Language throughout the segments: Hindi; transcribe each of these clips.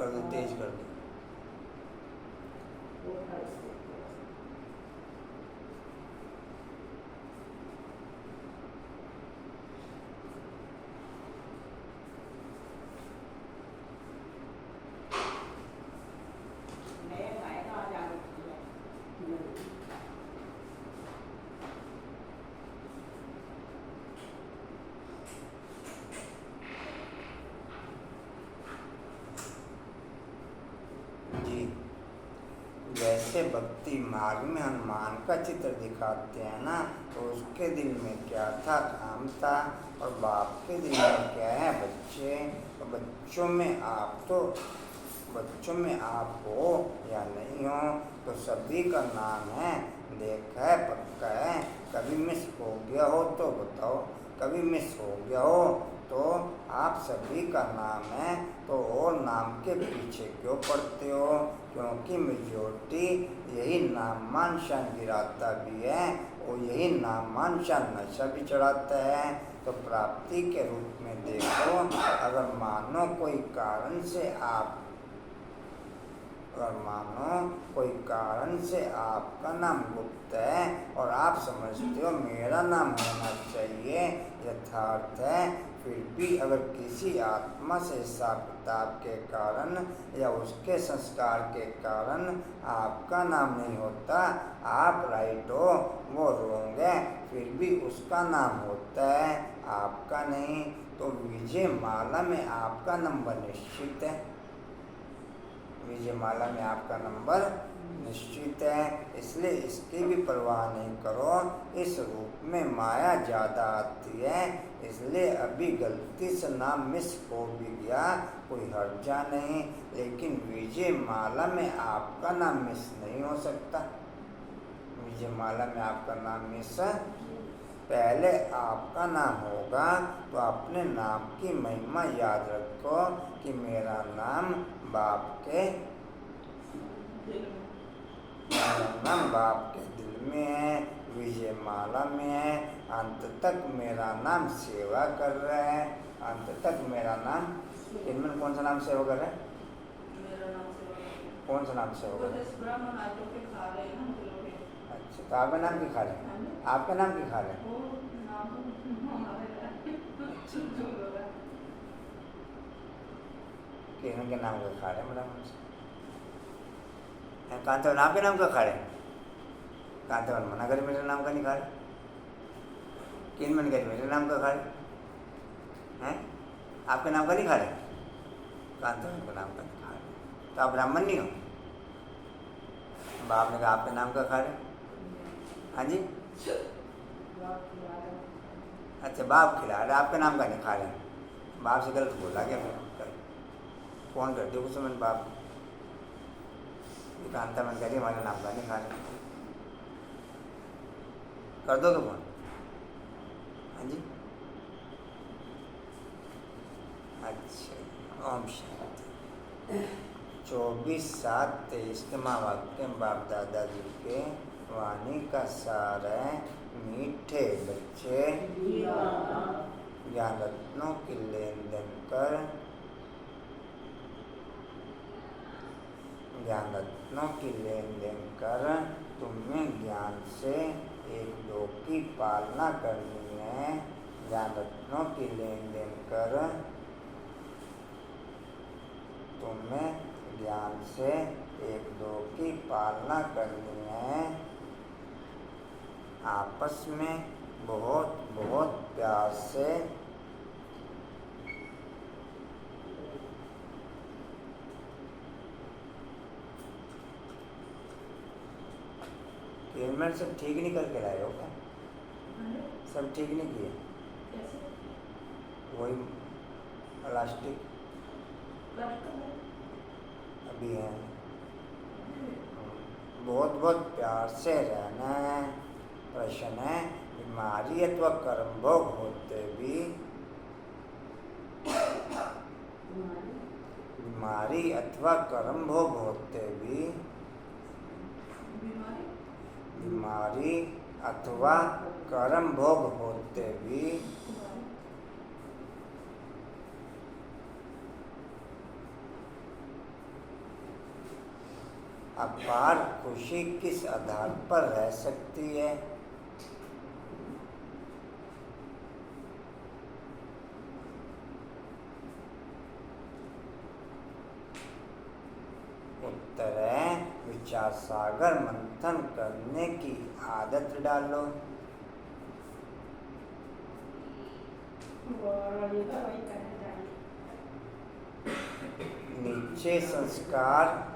कर दो, तेज कर दो। जैसे भक्ति मार्ग में हनुमान का चित्र दिखाते हैं ना, तो उसके दिल में क्या था? काम था। और बाप के दिल में क्या है? बच्चे। तो बच्चों में आप हो या नहीं हो, तो सभी का नाम है। देखा है, पक्का है। कभी मिस हो गया हो तो बताओ, कभी मिस हो गया हो तो आप सभी का नाम है। तो और नाम के पीछे क्यों पड़ते हो? क्योंकि मेजोरिटी यही नाम मान शान गिराता भी है और यही नाम मान शान नशा भी चढ़ाता है। तो प्राप्ति के रूप में देखो, अगर मानो कोई कारण से आपका नाम गुप्त है और आप समझते हो मेरा नाम होना चाहिए, यथार्थ है, फिर भी अगर किसी आत्मा से हिसाब किताब के कारण या उसके संस्कार के कारण आपका नाम नहीं होता, आप राइट हो, वो रॉन्ग है, फिर भी उसका नाम होता है, आपका नहीं। तो विजय माला में आपका नंबर निश्चित है। विजय माला में आपका नंबर निश्चित है, इसलिए इसकी भी परवाह नहीं करो। इस रूप में माया ज़्यादा आती है, इसलिए अभी गलती से नाम मिस हो भी गया, कोई हर्जा नहीं। लेकिन विजय माला में आपका नाम मिस नहीं हो सकता। विजय माला में आपका नाम मिस पहले आपका नाम होगा, तो अपने नाम की महिमा याद रखो कि मेरा नाम बाप के दिल में है, विजय माला में है। अंत तक मेरा नाम सेवा कर रहा है। अंत तक मेरा नाम, इनमें कौन सा नाम सेवा कर रहा है? कौन सा नाम सेवा कर रहा है? अच्छा, तो आपका नाम की खा रहे हैं? आपका नाम की खा रहे हैं? किन के नाम का खा रहे हैं? मैडम कांतावन आपके नाम का खा रहे हैं? कांतावन मना करे मेरे नाम का नहीं खा रहे। किन मन करे मेरे नाम का खा रहे हैं? आपके नाम का नहीं खा रहे? कांतावन के नाम का नहीं खा रहे, तो आप ब्राह्मण नहीं हो। बाप ने कहा आपके नाम का खा रहे? हाँ जी, अच्छा, बाप खिला रहे, आपके नाम का नहीं खा रहे। बाप से गलत बोला क्या? फिर फोन कर दो कुछ, मैंने बाप कांता मन कह रही हमारे नाम का नहीं खा रहे, कर दोगे फोन? हाँ जी, अच्छा। ओम शांति। 24/7/23 के महावाक्य बाप दादाजी के वाणी का सार है। मीठे बच्चे ज्ञान रत्नों की लेन देन कर, ज्ञान रत्नों की लेन देन कर तुम्हें ज्ञान से एक दो की पालना करनी है। ज्ञान रत्नों की लेन देन कर तुम्हें ज्ञान से एक दो की पालना करनी है। आपस में बहुत बहुत प्यार से हेलमेट सब ठीक नहीं करके लाए हो क्या? सब ठीक नहीं किए? वही प्लास्टिक अभी है। बहुत बहुत प्यार से रहना है। प्रश्न है, बीमारी अथवा कर्म भोग होते भी, बीमारी अथवा कर्म भोग होते भी, बीमारी अथवा कर्म भोग होते भी अपार खुशी किस आधार पर रह सकती है? उत्तर है विचार सागर मंथन करने की आदत डालो। नीचे संस्कार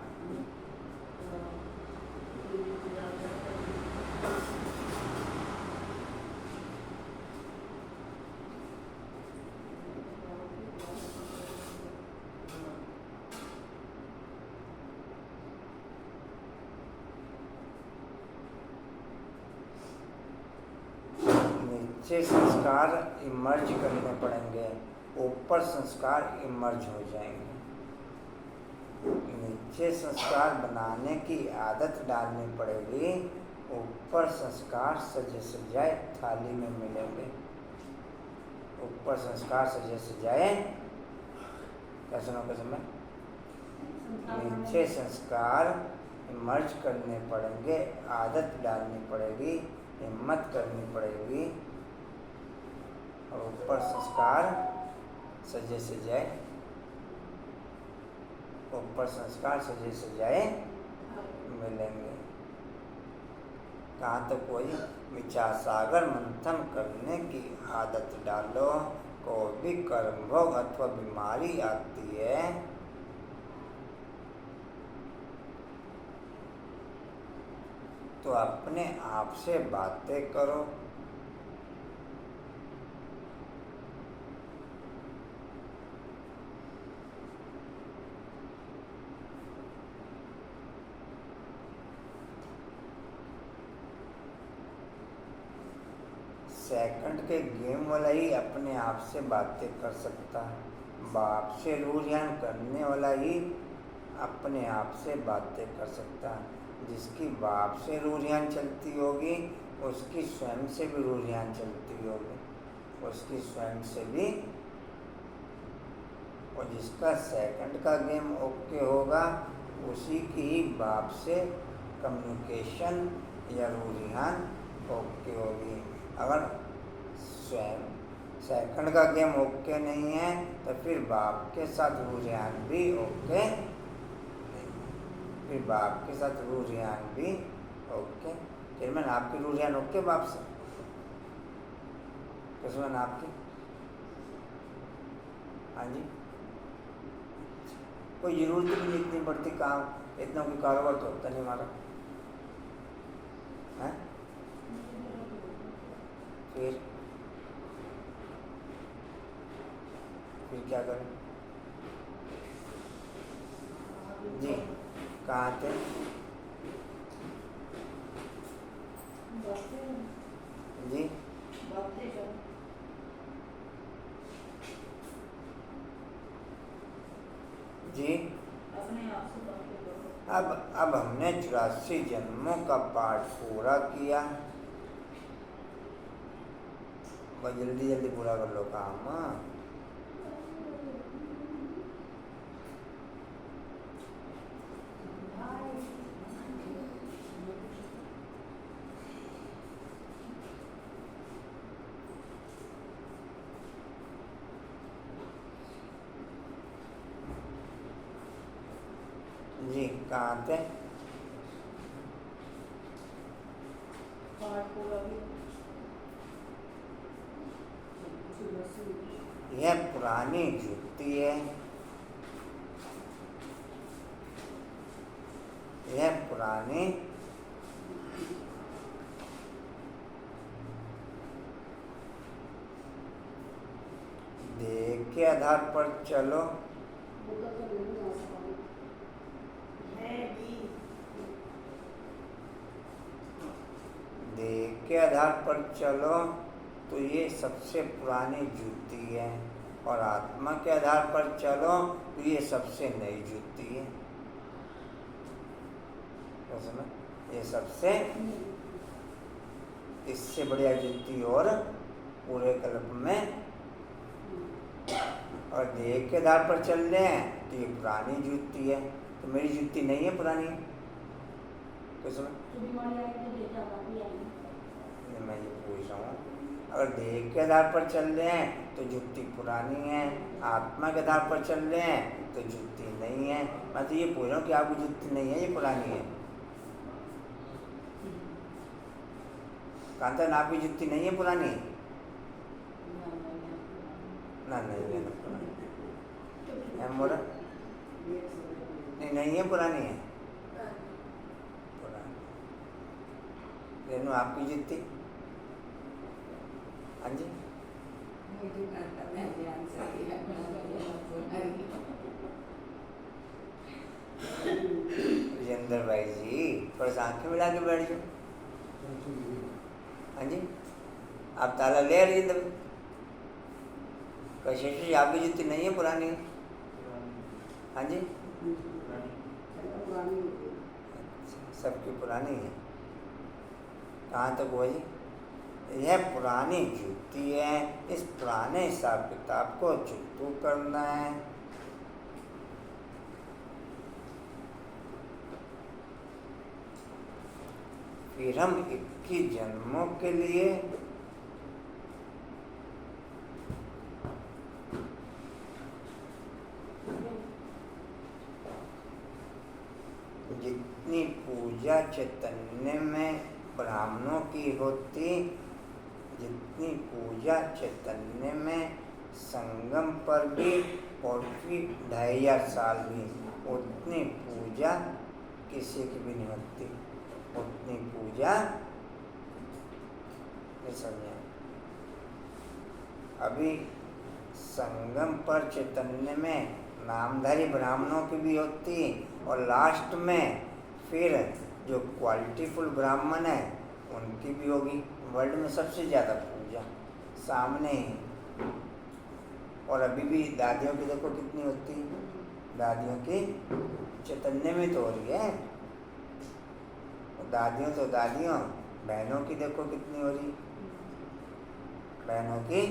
इमर्ज करने पड़ेंगे, ऊपर संस्कार इमर्ज हो जाएंगे। नीचे संस्कार बनाने की आदत डालनी पड़ेगी, ऊपर संस्कार सजे सजाए थाली में मिलेंगे। ऊपर संस्कार सजे सजाए कैसे न कैसे में नीचे संस्कार इमर्ज करने पड़ेंगे, आदत डालनी पड़ेगी, हिम्मत करनी पड़ेगी, और ऊपर संस्कार सजे सजाए, ऊपर संस्कार सजे सजाए मिलेंगे। कहाँ तक कोई विचार सागर मंथन करने की आदत डालो। कोई भी कर्म भोग अथवा बीमारी आती है तो अपने आप से बातें करो। सेकंड के गेम वाला ही अपने आप से बातें कर सकता है। बाप से रूझान करने वाला ही अपने आप से बातें कर सकता है। जिसकी बाप से रूझान चलती होगी उसकी स्वयं से भी रूझान चलती होगी, उसकी स्वयं से भी। और जिसका सेकंड का गेम ओके होगा उसी की ही बाप से कम्युनिकेशन या रूझान ओके होगी। अगर स्वयं सेकंड का गेम ओके नहीं है तो फिर बाप के साथ रूझान भी ओके नहीं, फिर बाप के साथ रूझान भी ओके। फिर मैंने आपकी रूझान ओके बाप से, किसमें आपकी? हाँ जी, कोई जरूरत भी नहीं इतनी पड़ती, काम इतना कोई कारोबार तो होता नहीं हमारा है। फिर क्या करें जी? कहाँ थे जी? जी अब हमने 84 जन्मों का पाठ पूरा किया। बस जल्दी जल्दी पूरा कर लो काम। जी कहाँ थे? यह पुरानी जुत्ती है, यह पुरानी देह के आधार पर चलो। देह के आधार पर चलो तो ये सबसे पुरानी जूती है, और आत्मा के आधार पर चलो तो ये सबसे नई जूती है। ये सबसे इससे बढ़िया जूती और पूरे कल्प में। और देह के आधार पर चल रहे हैं तो ये पुरानी जूती है, तो मेरी जूती नहीं है पुरानी, कुछ समझ मैं ये पूछ रहा हूँ, अगर देह के आधार पर चल रहे हैं तो जुक्ति पुरानी है, आत्मा के आधार पर चल रहे हैं तो जुक्ति नहीं है। मैं तो ये पूछ रहा हूँ कि आपकी जुक्ति नहीं है, ये पुरानी है। कांता आपकी जुक्ति नहीं है, पुरानी है ना? नहीं है ना पुरानी है मोरा? नहीं है, पुरानी है। पुरानी रेनू आपकी जुक्ति? हाँ जी, राजेंद्र भाई जी थोड़ा सा आंखें मिला के बैठ जाओ। हाँ जी, आप ताला ले राजेंद्र भाई? कशिश जी आपकी जुत्ती नहीं है, पुरानी है? हाँ जी, सबकी पुरानी है। कहाँ तक हुआ जी? यह पुरानी जुत्ती है, इस पुराने हिसाब किताब को चुकतू करना है। फिर हम 21 जन्मों के लिए जितनी पूजा चैतन्य में ब्राह्मणों की होती, जितनी पूजा चैतन्य में संगम पर भी और भी 2500 साल भी, उतनी पूजा किसी की भी नहीं होती। उतनी पूजा नहीं समझे। अभी संगम पर चैतन्य में नामधारी ब्राह्मणों की भी होती, और लास्ट में फिर जो क्वालिटीफुल ब्राह्मण है उनकी भी होगी। वर्ल्ड में सबसे ज़्यादा पूजा सामने ही। और अभी भी दादियों की देखो कितनी होती, दादियों की चैतन्य में तो हो रही है। दादियों तो दादियों, बहनों की देखो कितनी हो रही, बहनों की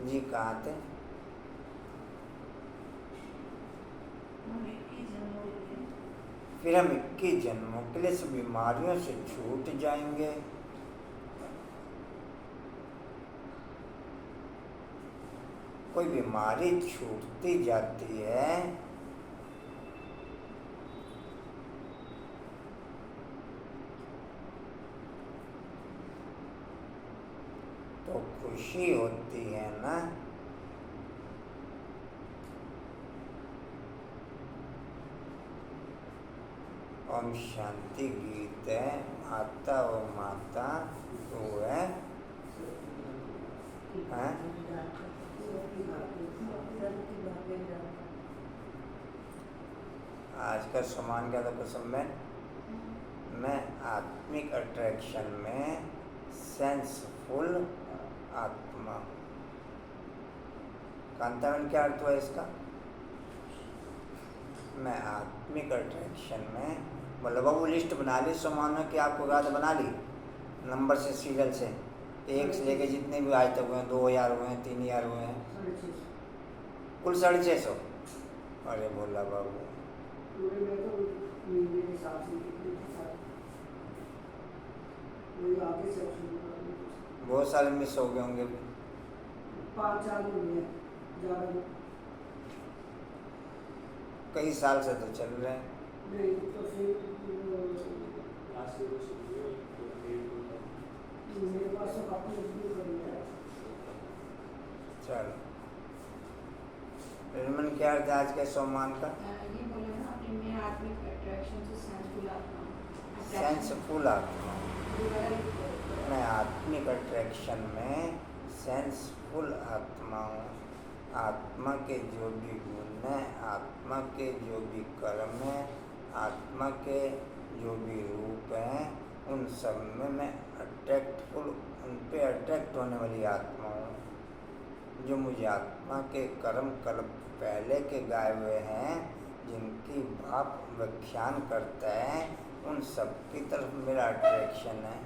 जी कहाँ थे? फिर हम 21 जन्मों के लिए सब बीमारियों से छूट जाएंगे। कोई बीमारी छूटती जाती है तो खुशी होती है ना। ओम शांति गीत है, माता ओ माता तू है, आज का सामान क्या था कुसुम में? मैं आत्मिक अट्रैक्शन में सेंसफुल आत्मा। कांतावन क्या अर्थ हुआ इसका? मैं आत्मिक अट्रैक्शन में, मतलब बाबू लिस्ट बना ली सामानों की, आपको याद बना ली नंबर से, सीरियल से, 1 से लेके जितने भी आज तक हुए हैं, 2000 हुए हैं, 3000 हुए हैं, कुल 650। अरे बोला बाबू, बहुत सारे मिस हो गए होंगे। 5 साल हो गए ज़्यादा, कई साल से तो चल रहे हैं। नहीं तो फिर मेरे पास तो काफी है। चलो रिमन, क्या अर्थ है आज के सोमान का? ये बोला ना आपने, मैं आत्मिक अट्रैक्शन से सेंसफुल आत्मा। सेंसफुल आत्मा, मैं आत्मिक अट्रैक्शन में सेंसफुल आत्मा हूँ। आत्मा के जो भी गुण हैं, आत्मा के जो भी कर्म हैं, आत्मा के जो भी रूप हैं, उन सब में मैं अट्रैक्टफुल, उन पे अट्रैक्ट होने वाली आत्मा हूँ। जो मुझे आत्मा के कर्म कल्प पहले के गाए हुए हैं, जिनकी आप व्याख्यान करते हैं, उन सब की तरफ मेरा अट्रैक्शन है।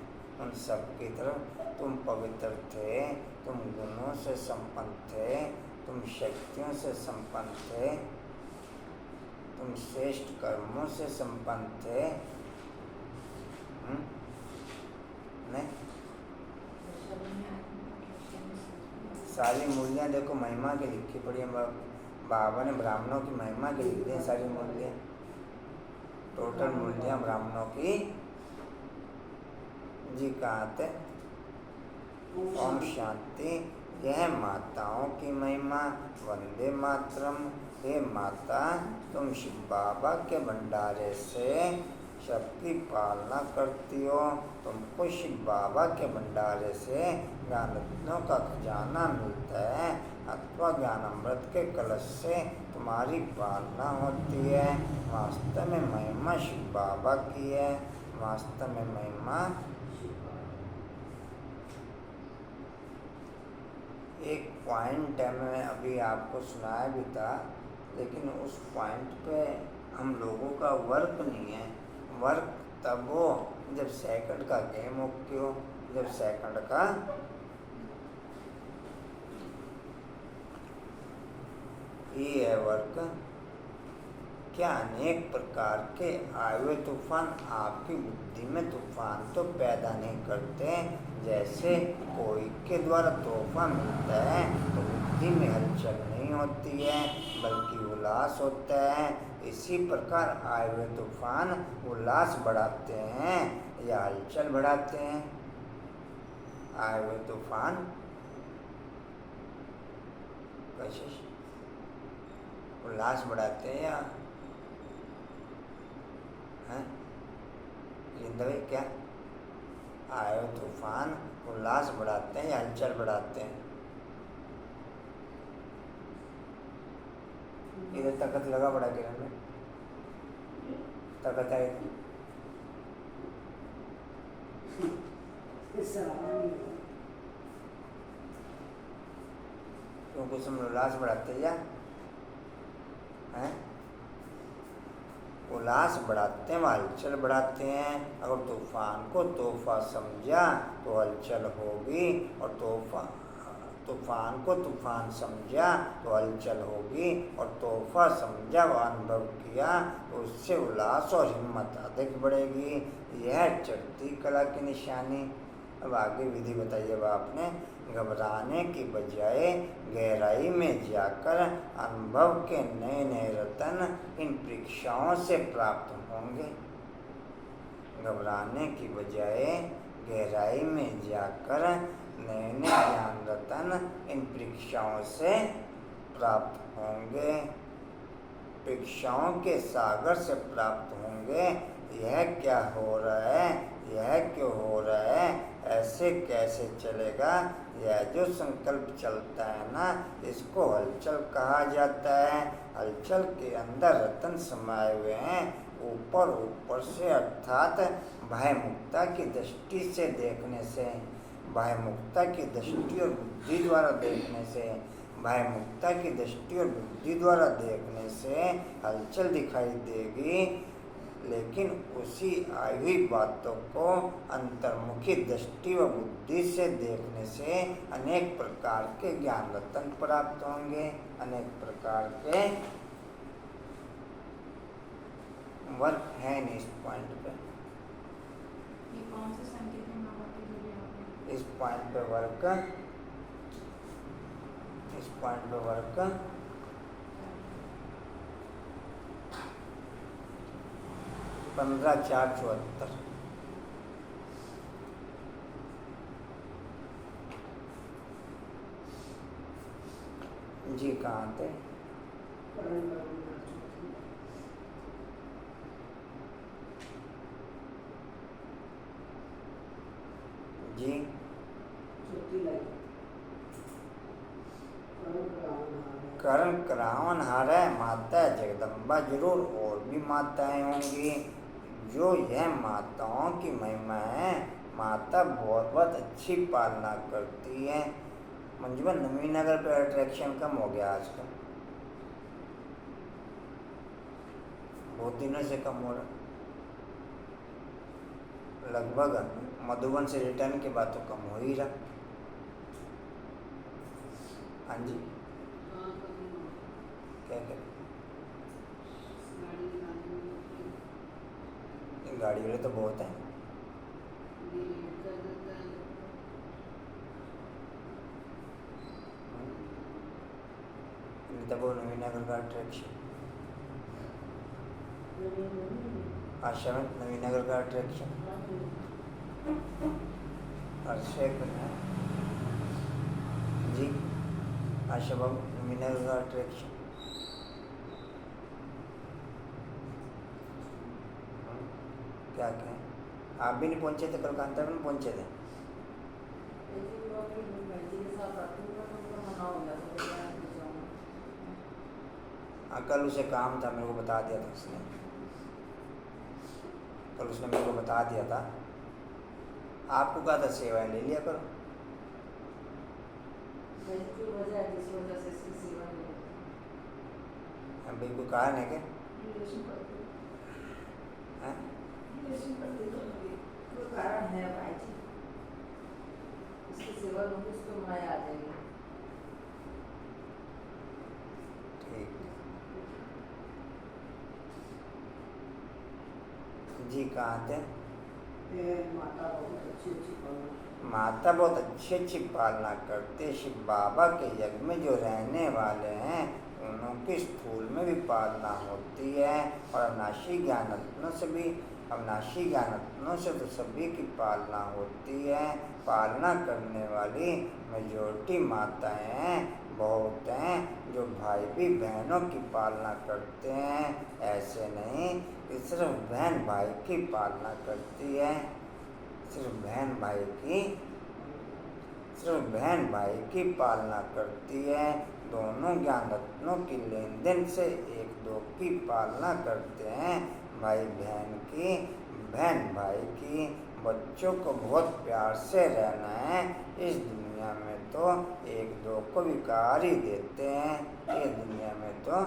उन सब की तरफ तुम पवित्र थे, तुम गुणों से संपन्न थे, तुम शक्तियों से संपन्न थे, तुम श्रेष्ठ कर्मों से संपन्न थे। नहीं, सारी मूल्यें देखो महिमा की लिखी पड़ी है। बाबा ने ब्राह्मणों की महिमा की लिख दी सारी मूल्यें, टोटल मूल्यें ब्राह्मणों की। जी कहाँ थे? ओम शांति। यह माताओं की महिमा। वंदे मातरम। हे माता, तुम शिव बाबा के भंडारे से सबकी पालना करती हो। तुमको शिव बाबा के भंडारे से ज्ञान रत्नों का खजाना मिलता है अथवा ज्ञान अमृत के कलश से तुम्हारी पालना होती है। वास्तव में महिमा शिव बाबा की है। वास्तव में महिमा। एक पॉइंट है, मैं अभी आपको सुनाया भी था, लेकिन उस पॉइंट पे हम लोगों का वर्क नहीं है। वर्क तब हो जब सेकंड का गेम ओके हो, जब सेकंड का ये है वर्क। क्या अनेक प्रकार के आए हुए तूफान आपकी बुद्धि में तूफान तो पैदा नहीं करते। जैसे कोई के द्वारा तोहफा मिलता है तो बुद्धि में हलचल नहीं होती है बल्कि उल्लास होता है। इसी प्रकार आए हुए तूफान उल्लास बढ़ाते हैं या हलचल बढ़ाते हैं? आए हुए तूफान कशिश उल्लास बढ़ाते हैं या हैं? जिंदगी क्या आए हुए तूफान उल्लास बढ़ाते हैं या हलचल बढ़ाते हैं? इधर ताकत लगा बड़ा किरण में, ताकत आई क्योंकि तुम उल्लास बढ़ाते हैं या हैं? उल्लास बढ़ाते हैं, हलचल बढ़ाते हैं। अगर तूफान को तोहफा समझा तो हलचल होगी, और तूफान को तूफान समझा तो हलचल होगी, और तोहफा समझा व अनुभव किया तो उससे उल्लास और हिम्मत अधिक बढ़ेगी। यह चढ़ती कला की निशानी। अब आगे विधि बताइए अब आपने। घबराने की बजाय गहराई में जाकर अनुभव के नए नए रत्न इन परीक्षाओं से प्राप्त होंगे। घबराने की बजाय गहराई में जाकर नए नए ज्ञान रत्न इन परीक्षाओं से प्राप्त होंगे। परीक्षाओं के सागर से प्राप्त होंगे। यह क्या हो रहा है, यह क्यों हो रहा है, ऐसे कैसे चलेगा? यह जो संकल्प चलता है ना, इसको हलचल कहा जाता है। हलचल के अंदर रतन समाये हुए हैं। ऊपर ऊपर से अर्थात भयमुक्ता की दृष्टि से देखने से, भयमुक्ता की दृष्टि और बुद्धि द्वारा देखने से, भयमुक्ता की दृष्टि और बुद्धि द्वारा देखने से हलचल दिखाई देगी। लेकिन उसी आई हुई बातों को अंतर्मुखी दृष्टि व बुद्धि से देखने से अनेक प्रकार के ज्ञान रत्न प्राप्त होंगे। अनेक प्रकार के वर्क है नहीं इस पॉइंट पे। ये कौन से संकेत में माँ बाप के लिए इस पॉइंट पे वर्क, इस पॉइंट पे वर्क 15/4/74। जी कहाँ थे? जी करण करावन हारे माता जगदम्बा जरूर और भी माताएं होंगी जो यह माताओं की महिमा है। माता बहुत बहुत अच्छी पालना करती है। मंजूबन नवीनगर पे अट्रैक्शन कम हो गया आजकल, बहुत दिनों से कम हो रहा। लगभग मधुबन से रिटर्न के बाद तो कम हो ही रहा। हाँ जी क्या करे? गाड़ी निकालने में ये गाड़ी वाले तो बहुत हैं। ये लेट कर देता है। नहीं तो वो नवीनगर का अट्रैक्शन, आशा में नवीनगर का अट्रैक्शन हर शेख है जी। आशा बाबू नवीनगर का अट्रैक्शन क्या कहें? आप भी नहीं पहुंचे थे, कल कांतापुर में पहुंचे थे। हाँ, कल उसे काम था, मेरे को बता दिया था उसने, कल उसने मेरे को बता दिया था। आपको कहा था सेवाएं ले लिया करो। अभी कोई कारण है क्या? हैं? कोई कारण है भाई जी, इसकी सेवा लूंगी उसको माया आ जाएगी। ठीक जी। कहाँ थे? माता बहुत अच्छी अच्छी पालना, माता बहुत अच्छी अच्छी पालना करते। शिव बाबा के यज्ञ में जो रहने वाले हैं उन्हों की स्थूल में भी पालना होती है, और अविनाशी ज्ञान रत्नों से भी, अविनाशी ज्ञान रत्नों से तो सभी की पालना होती है। पालना करने वाली मेजोरिटी माताएं हैं, बहुत हैं जो भाई भी बहनों की पालना करते हैं। ऐसे नहीं कि सिर्फ बहन भाई की पालना करती है, सिर्फ बहन भाई की, सिर्फ बहन भाई की पालना करती है। दोनों ज्ञान रत्नों की लेन देन से एक दो की पालना करते हैं, भाई बहन की, बहन भाई की। बच्चों को बहुत प्यार से रहना है। इस दुनिया में तो एक दो को विकार ही देते हैं, इस दुनिया में तो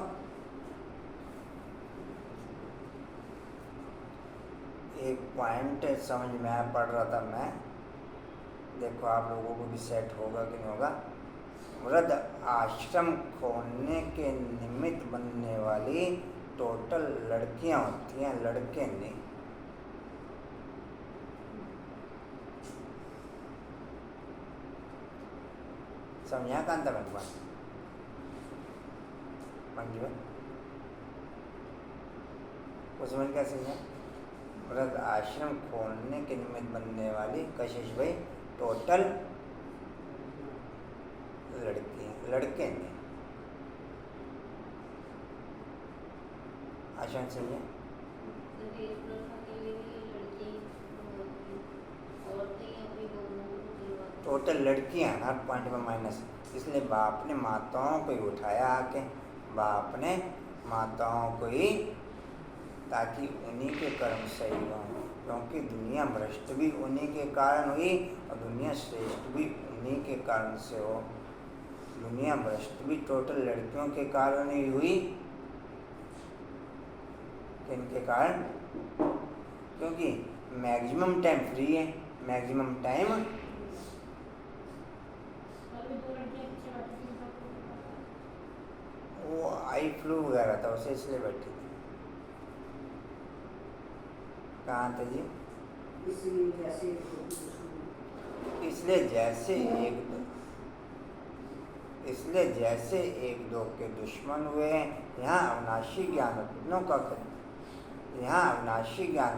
एक पॉइंट समझ में आया, पढ़ रहा था मैं, देखो आप लोगों को भी सेट होगा कि नहीं होगा। वृद्ध आश्रम खोलने के निमित्त बनने वाली टोटल लड़कियां होती हैं, लड़के नहीं। समझा कांता बन बात? मंजू उसमें क्या समझा? वृद्ध आश्रम खोलने के निमित्त बनने वाली कशिश भाई टोटल लड़के नहीं। आश्रम समझे? टोटल लड़कियां, हर पॉइंट में माइनस। इसलिए बाप ने माताओं को ही उठाया आके, बाप ने माताओं को ही, ताकि उन्हीं के कर्म सही हों, क्योंकि दुनिया भ्रष्ट भी उन्हीं के कारण हुई और दुनिया श्रेष्ठ भी उन्हीं के कारण से हो। दुनिया भ्रष्ट भी टोटल लड़कियों के कारण ही हुई। किनके कारण? क्योंकि मैक्सिमम टाइम फ्री है, मैक्सिमम टाइम वो आई फ्लू वगैरह था उसे, इसलिए बैठी थी। कहाँ थे जी? इसलिए जैसे एक दो के दुश्मन हुए। यहाँ अविनाशी ज्ञान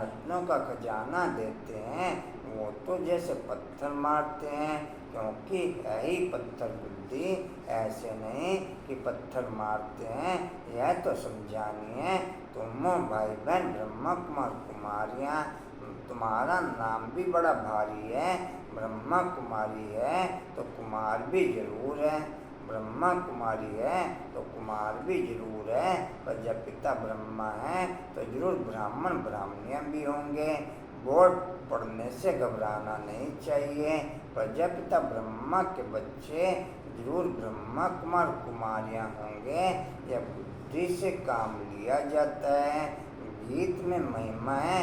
रत्नों का खजाना देते हैं, वो तो जैसे पत्थर मारते हैं, क्योंकि है ही पत्थर बुद्धि। ऐसे नहीं कि पत्थर मारते हैं, यह तो समझानी है। तुम भाई बहन ब्रह्मा कुमार कुमारियाँ, तुम्हारा नाम भी बड़ा भारी है। ब्रह्मा कुमारी है तो कुमार भी जरूर है, ब्रह्मा कुमारी है तो कुमार भी जरूर है। पर जब पिता ब्रह्मा है तो जरूर ब्राह्मण ब्राह्मणियाँ भी होंगे। बोर्ड पढ़ने से घबराना नहीं चाहिए। प्रजापिता ब्रह्मा के बच्चे जरूर ब्रह्मा कुमार कुमारियाँ होंगे। यह बुद्धि से काम लिया जाता है। गीत में महिमा है,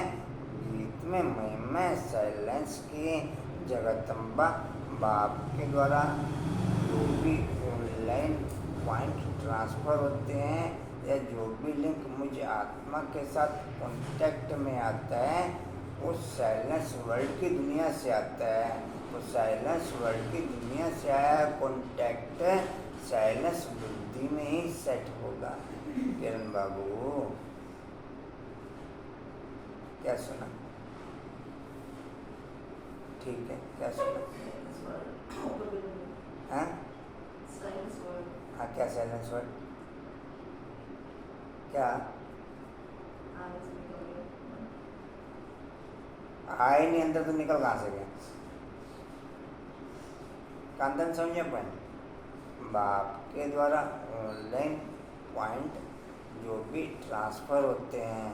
गीत में महिमा है साइलेंस की। जगदम्बा बाप के द्वारा जो भी ऑनलाइन पॉइंट ट्रांसफ़र होते हैं या जो भी लिंक मुझे आत्मा के साथ कांटेक्ट में आता है वो साइलेंस वर्ल्ड की दुनिया से आता है। वो साइलेंस वर्ल्ड की दुनिया से आया कांटेक्ट साइलेंस बुद्धि में ही सेट होगा। किरण बाबू क्या सुना? ठीक है, क्या सुना? हाँ हाँ, क्या साइलेंस वर्ड? क्या आए नहीं अंदर तो निकल कहाँ से गया? कांतन समझे पॉइंट? बाप के द्वारा ऑनलाइन पॉइंट जो भी ट्रांसफ़र होते हैं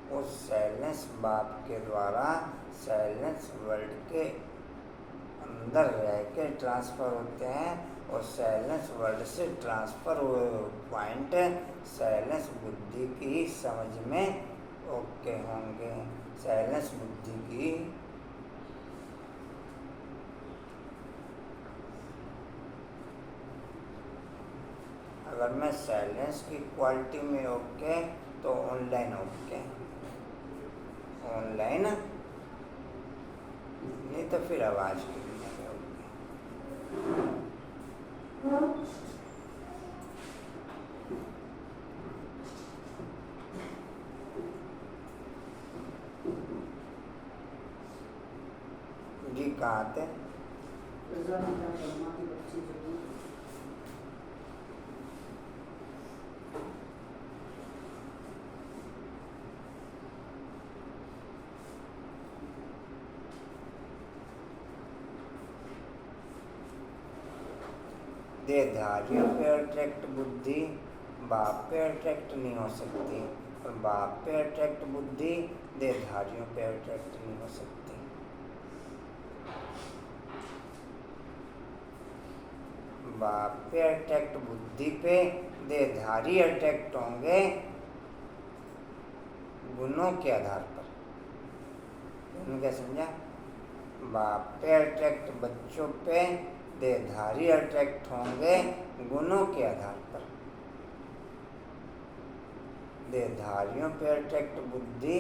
वो साइलेंस बाप के द्वारा साइलेंस वर्ल्ड के अंदर रह के ट्रांसफ़र होते हैं और साइलेंस वर्ल्ड से ट्रांसफ़र हुए पॉइंट साइलेंस बुद्धि की समझ में ओके होंगे। साइलेंस बुद्धि की अगर मैं साइलेंस की क्वालिटी में ओके तो ऑनलाइन ओके, ऑनलाइन नहीं तो फिर आवाज़ की दुनिया में ओके। जी कहाँ थे? प्रजापिता ब्रह्मा के बच्चे जो देहधारियों पे अट्रैक्ट बुद्धि बाप पे अट्रैक्ट नहीं हो सकती और बाप पे अट्रैक्ट बुद्धि देहधारियों पे अट्रैक्ट नहीं हो सकती। बाप पे अट्रैक्ट बुद्धि पे देहधारी अट्रैक्ट होंगे गुणों के आधार पर। तुमने क्या समझा? बाप पे अट्रैक्ट बच्चों पे देहधारी अट्रैक्ट होंगे गुणों के आधार पर। देहधारियों पे अट्रैक्ट बुद्धि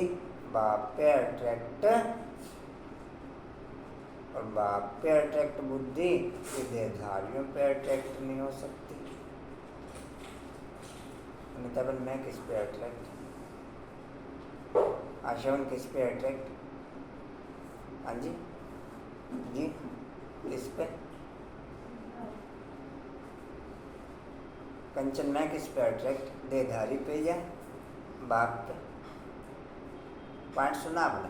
बाप पे अट्रैक्ट और बाप पे अट्रैक्ट बुद्धि ये देहधारियों पे अट्रैक्ट नहीं हो सकती। अमिताभन मैं किस पे अट्रैक्ट? आशावन किस पे अट्रैक्ट? हाँ जी जी किस पे? कंचन मैं किस पे अट्रैक्ट? देहधारी पे या बाप पे? पॉइंट सुना आपने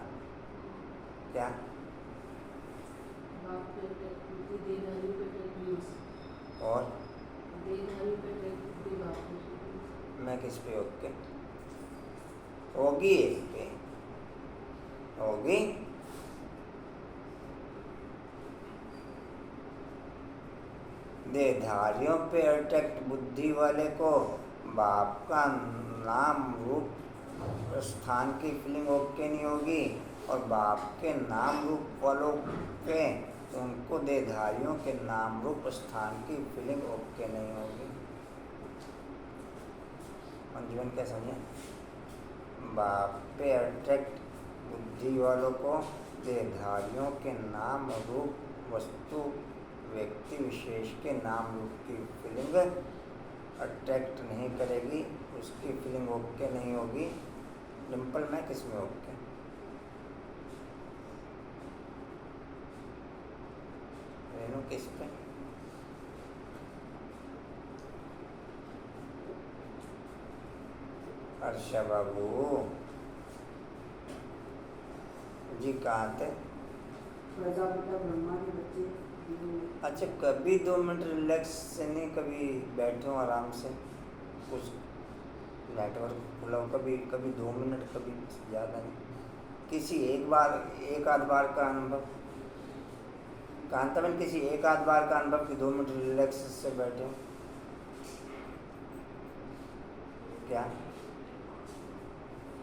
क्या? और मैं किस पे ओके होगी? एक पे होगी। देहधारियों पे अट्रैक्ट बुद्धि वाले को बाप का नाम रूप स्थान की फीलिंग ओके नहीं होगी और बाप के नाम रूप वालों पे उनको देहधारियों के नाम रूप स्थान की फीलिंग ओके नहीं होगी। जीवन क्या समझे? बाप पे अट्रैक्ट बुद्धि वालों को देहधारियों के नाम रूप वस्तु व्यक्ति विशेष के नाम रूप की फीलिंग अट्रैक्ट नहीं करेगी, उसकी फीलिंग ओके नहीं होगी। डिम्पल में किस में ओके? रेनू किस पे? अर्षा बाबू जी कहाँ थे? प्रजापिता ब्रह्मा के बच्चे अच्छा कभी 2 मिनट रिलैक्स से नहीं, कभी बैठो आराम से, कुछ नेटवर्क खुला हो, कभी कभी 2 मिनट कभी ज़्यादा नहीं, किसी एक आध बार का अनुभव कांताबेन, किसी एक आध बार का अनुभव कि 2 मिनट रिलैक्स से बैठे हो क्या?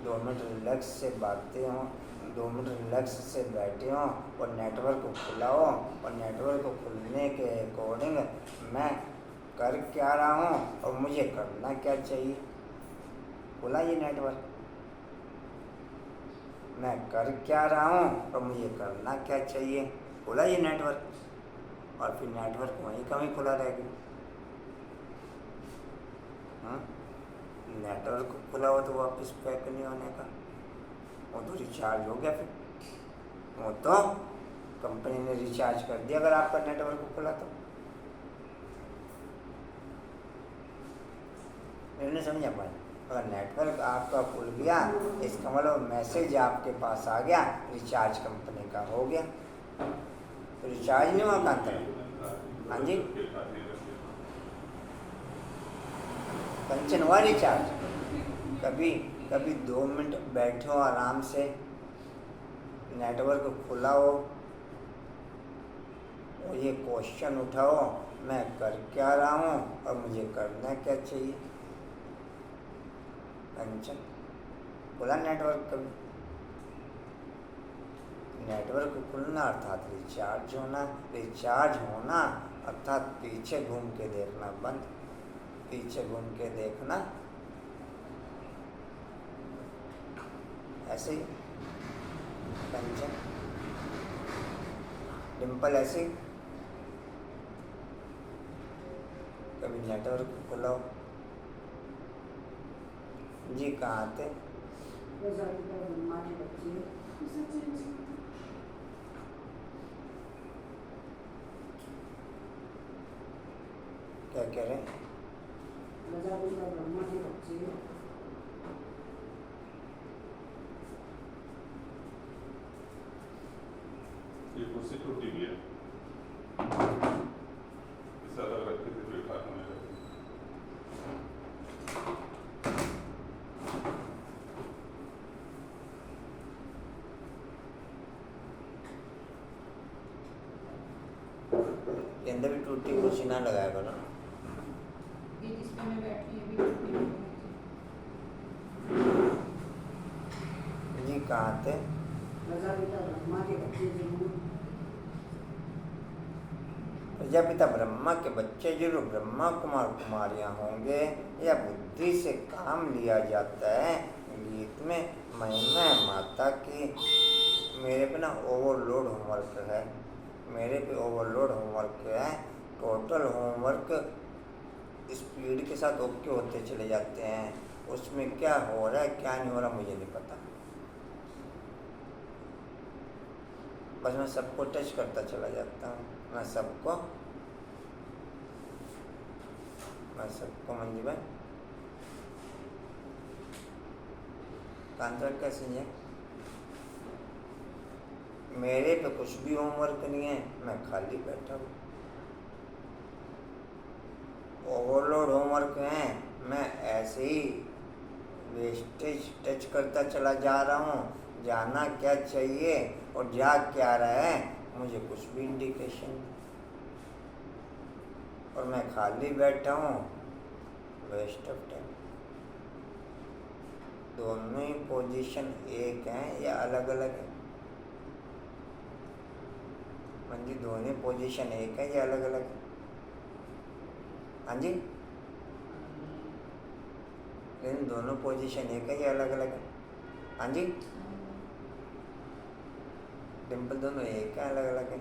2 मिनट रिलैक्स से बातें हों, 2 मिनट रिलैक्स से बैठे हों और नेटवर्क को खुला हो और नेटवर्क को खुलने के अकॉर्डिंग मैं कर क्या रहा हूँ और मुझे करना क्या चाहिए। खुला ये नेटवर्क। मैं कर क्या रहा हूँ और मुझे करना क्या चाहिए। खुला ये नेटवर्क। और फिर नेटवर्क वहीं का वहीं खुला रह गया। नेटवर्क खुला हो तो वापस पैक नहीं होने का। वो तो रिचार्ज हो गया। फिर वो तो कंपनी ने रिचार्ज कर दिया अगर आपका नेटवर्क खुला तो। नहीं समझा पाए। अगर नेटवर्क आपका खुल गया इसका मतलब मैसेज आपके पास आ गया रिचार्ज कंपनी का हो गया। तो रिचार्ज नहीं हुआ कांतर। हाँ जी कंचन हुआ रिचार्ज। कभी कभी 2 मिनट बैठो आराम से, नेटवर्क खुला हो और ये क्वेश्चन उठाओ मैं कर क्या रहा हूँ और मुझे करना क्या चाहिए। कंचन खुला नेटवर्क। कभी नेटवर्क खुलना अर्थात रिचार्ज होना, रिचार्ज होना अर्थात पीछे घूम के देखना बंद। पीछे घूम के देखना ऐसे ही। कंचन डिम्पल ऐसे ही। कभी नेटवर्क खुला हो। जी कहाँ थे। क्या कह रहे हैं। ब्रह्मा के बच्चे ये कुर्सी टूटी हुई है, इसे अलग रख के फिर बैठा हमें के अंदर भी टूटी कुर्सी ना लगाया करो। ये जिस पे मैं बैठी हूँ अभी टूटी हुई है। जी कहाँ थे। ब्रह्मा के बच्चे प्रजापिता ब्रह्मा के बच्चे जरूर ब्रह्मा कुमार कुमारियाँ होंगे। या बुद्धि से काम लिया जाता है। गीत में महिमा है माता की। मेरे पे ना ओवरलोड होमवर्क है। मेरे पे ओवरलोड होमवर्क है। टोटल होमवर्क स्पीड के साथ ओके होते चले जाते हैं। उसमें क्या हो रहा है क्या नहीं हो रहा मुझे नहीं पता। बस मैं सबको टच करता चला जाता हूँ। मैं सबको मंजू भाई कांतर कैसे है। मेरे पे कुछ भी होमवर्क नहीं है। मैं खाली बैठा हूँ। ओवरलोड होमवर्क है। मैं ऐसे ही वेस्टेज टच करता चला जा रहा हूँ। जाना क्या चाहिए और जा क्या रहा है मुझे कुछ भी इंडिकेशन नहीं। और मैं खाली बैठा हूँ। Waste of time. दोनों ही पोजीशन एक हैं या अलग अलग है। मंजी दोनों पोजीशन एक है या अलग अलग है। हाँ जी लेकिन दोनों पोजीशन एक है या अलग अलग है। हाँ जी डिम्पल दोनों एक है अलग अलग है।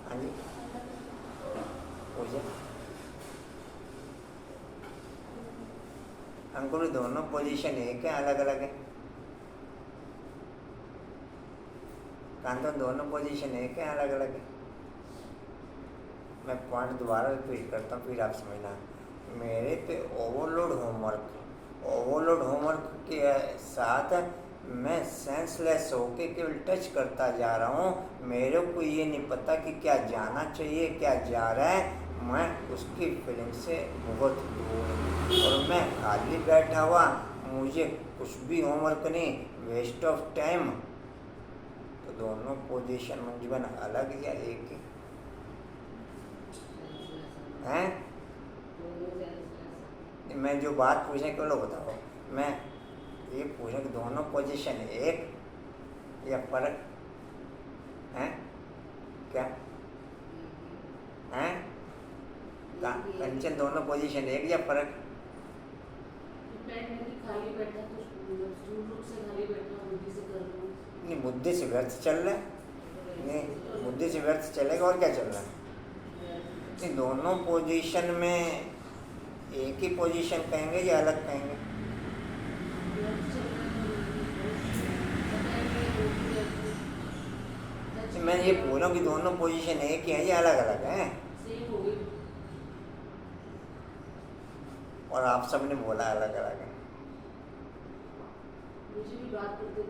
हाँ जी पूछे अंकुर दोनों पोजीशन एक है अलग अलग है। कांतो दोनों पोजीशन एक है अलग अलग है। मैं पॉइंट दोबारा रिपीट करता हूँ फिर आप समझना। मेरे पे ओवरलोड होमवर्क के साथ मैं सेंसलेस होके केवल टच करता जा रहा हूँ। मेरे को ये नहीं पता कि क्या जाना चाहिए क्या जा रहा है। मैं उसकी फीलिंग से बहुत दूर हूँ और मैं खाली बैठा हुआ। मुझे कुछ भी होमवर्क नहीं। Waste of time. तो दोनों पोजीशन में जीवन अलग या एक ही हैं। मैं जो बात पूछने के लोग बताओ। मैं ये पूछे कि दोनों पोजीशन एक या फर्क है क्या हैं। कंचन दोनों पोजीशन एक या फर्क? खाली बैठा तो रूप से खाली बैठा बुद्धि से कर रहा हूँ। नहीं, बुद्धि से व्यर्थ चल रहा है। नहीं, बुद्धि से व्यर्थ चलेगा और क्या चल रहा है? नहीं, दोनों पोजीशन में एक ही पोजीशन कहेंगे या अलग कहेंगे? मैं ये बोल रहा हूँ कि दोनों पोजीशन एक ही है या अलग अलग हैं? और आप सबने बोला अलग अलग है। मुझे भी बात करते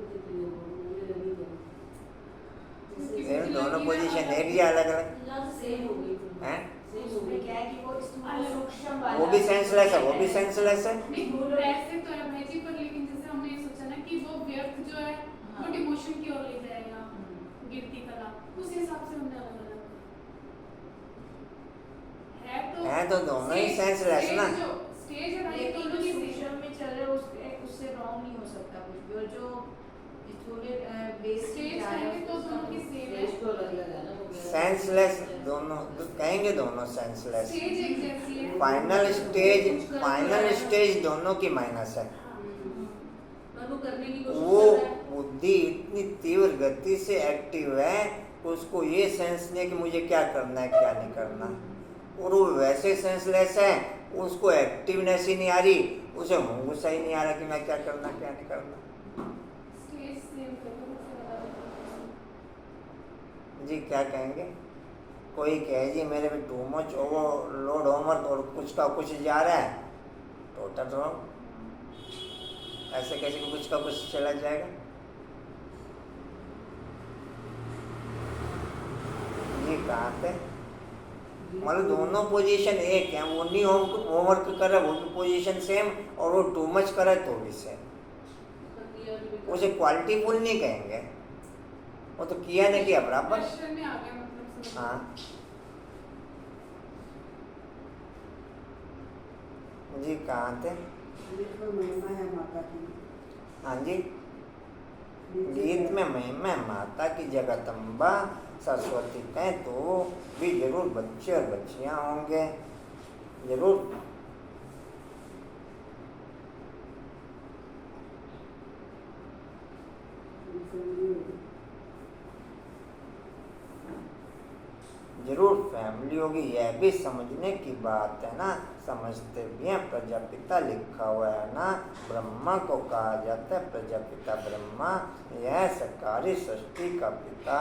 दोनों पोजीशन एक या अलग अलग सेम हो गई हैं? उसमें क्या है कि वो सूक्ष्म वाला वो भी सेंसलेस है, वो भी सेंसलेस है। नहीं, वैसे तो है भाई जी, पर लेकिन जैसे हमने ये सोचा ना कि वो व्यर्थ जो है वो डिमोशन की ओर ले जाएगा, गिरती कला, उस हिसाब से हमने अलग अलग है तो दोनों ही सेंसलेस ना। स्टेज है भाई, लेकिन दोनों जो ही सूक्ष्म में चल रहे उससे रॉन्ग नहीं हो सकता कुछ भी। और जो थोड़े बेस स्टेज कहेंगे तो दोनों की सेम है। को अलग अलग है ना वो सेंसलेस दोनों कहेंगे, दोनों सेंसलेस। स्टेज एक जैसी है। फाइनल स्टेज दोनों की माइनस है। पर वो करने की कोशिश वो कर रहा है। बुद्धि इतनी तीव्र गति से एक्टिव है, उसको ये सेंस नहीं है कि मुझे क्या करना है क्या नहीं करना। और वो वैसे सेंसलेस है, उसको एक्टिवनेस ही नहीं आ रही, उसे गुस्सा ही नहीं आ रहा कि मैं क्या करना क्या नहीं करना। स्टेज सेम जी क्या कहेंगे? कोई कहे जी मेरे में टू मच ओवरलोड होमवर्क और कुछ का कुछ जा रहा है, टोटल रॉन्ग। ऐसे कैसे कि कुछ का कुछ चला जाएगा? जी कहाँ थे? मतलब दोनों पोजीशन एक है, वो नहीं होमवर्क कर रहा, वो भी पोजीशन सेम, और वो टू मच कर रहा है तो भी सेम। उसे क्वालिटी फुल नहीं कहेंगे, वो तो किया नहीं किया बराबर। क्वेश्चन में आ गया मतलब सब। हाँ जी कहाँ थे? महिमा है माता की। हाँ जी, गीत में महिमा है माता की, जगदम्बा सरस्वती कहें तो भी जरूर बच्चे और बच्चियां होंगे जरूर। जरूर फैमिली होगी, यह भी समझने की बात है ना। समझते भी हैं, प्रजापिता लिखा हुआ है ना। ब्रह्मा को कहा जाता है प्रजापिता ब्रह्मा, यह सरकारी सृष्टि का पिता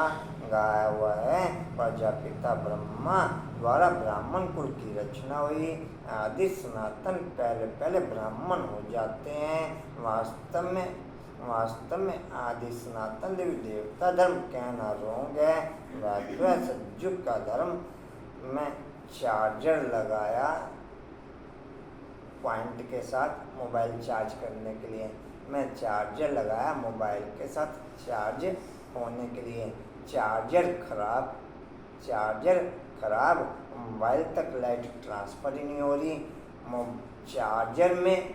गाया हुआ है। प्रजापिता ब्रह्मा द्वारा ब्राह्मण कुल की रचना हुई। आदि सनातन पहले पहले ब्राह्मण हो जाते हैं। वास्तव में आदि सनातन देवी देवता धर्म कहना रोंग है। वैद्य सज्जुग का धर्म में चार्जर लगाया पॉइंट के साथ मोबाइल चार्ज करने के लिए। मैं चार्जर लगाया मोबाइल के साथ चार्ज होने के लिए। चार्जर खराब, मोबाइल तक लाइट ट्रांसफ़र ही नहीं हो रही। चार्जर में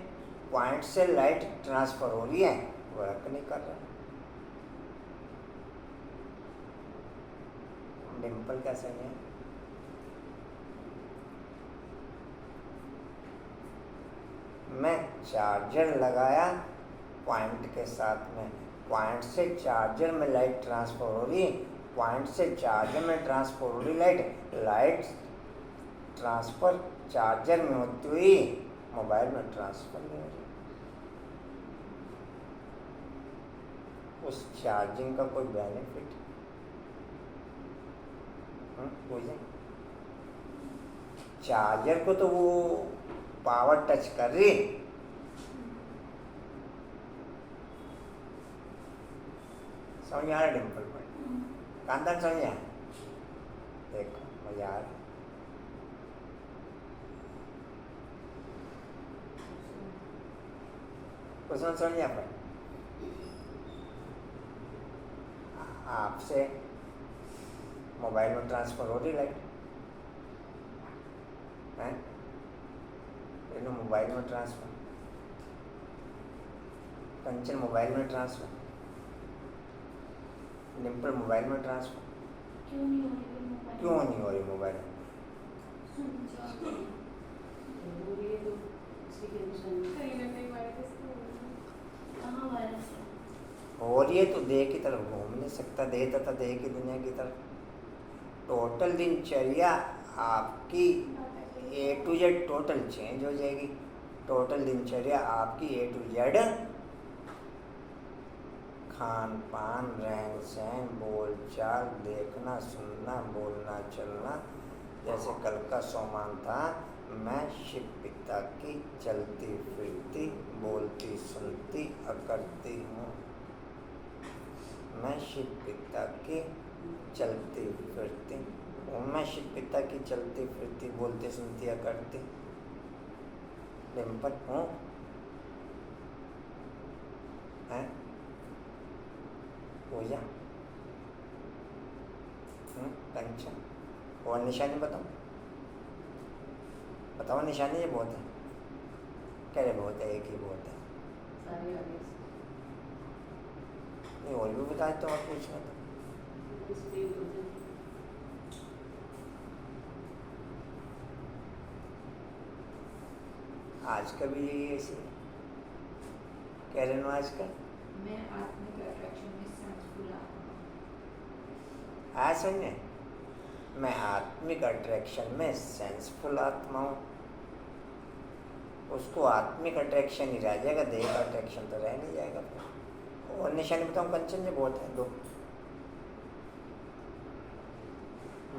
पॉइंट से लाइट ट्रांसफ़र हो रही है, वर्क नहीं कर रहा। डिम्पल कैसे है? मैं चार्जर लगाया पॉइंट के साथ में, पॉइंट से चार्जर में लाइट ट्रांसफ़र हो रही, पॉइंट से चार्जर में ट्रांसफ़र हो रही लाइट ट्रांसफ़र चार्जर में होती हुई मोबाइल में ट्रांसफ़र नहीं हो रही। उस चार्जिंग का कोई बेनिफिट कोई नहीं। चार्जर को तो वो पावर टच कर रही, समझ आ रहा डिम्पल पॉइंट? कांतन समझ आया? देखो मजा आ रहा। कुछ समझ आ पाए? आपसे मोबाइल में ट्रांसफ़र हो रही लाइट है, मोबाइल में ट्रांसफ़र, कंचन मोबाइल में ट्रांसफ़र, डिम्पल मोबाइल में ट्रांसफ़र। क्यों नहीं हो रही मोबाइल? क्यों नहीं हो रही मोबाइल? इसी के निशानी कहीं ना कहीं वायरस तो हो रहा है। कहाँ वायरस है? हो रही है तो देह की तरफ घूम नहीं सकता, देह तथा देह की दुनिया की तरफ। टोटल दिनचर्या आपकी ए टू जेड टोटल चेंज हो जाएगी। टोटल दिनचर्या आपकी ए टू जेड, खान पान, रहन सहन, बोल चाल, देखना सुनना, बोलना चलना। जैसे कल का सोमान था, मैं शिव पिता की चलती फिरती बोलती सुनती अकरती हूँ। मैं शिव पिता की चलती फिरती हूँ, मैं शिव पिता की चलती फिरती बोलती सुनती अकरती डिम्पल हूँ। हैं पूजा कंचन और निशानी बताओ, बताओ निशानी। ये बहुत है, कह रहे बहुत है, एक ही बहुत है। सारे आगे ये और भी बताए तो और पूछना था। इस पे होते हैं। आज का भी यही ऐसे कह रहे हो। आज का मैं आत्मिक अट्रैक्शन में सेंसफुल आत्मा हूँ। आज सुनिए, मैं आत्मिक अट्रैक्शन में सेंसफुल आत्मा हूँ। उसको आत्मिक अट्रैक्शन ही रह जाएगा, देह का अट्रैक्शन तो रह नहीं जाएगा फिर। और निशानी बताऊँ कंचन जी बहुत है, 2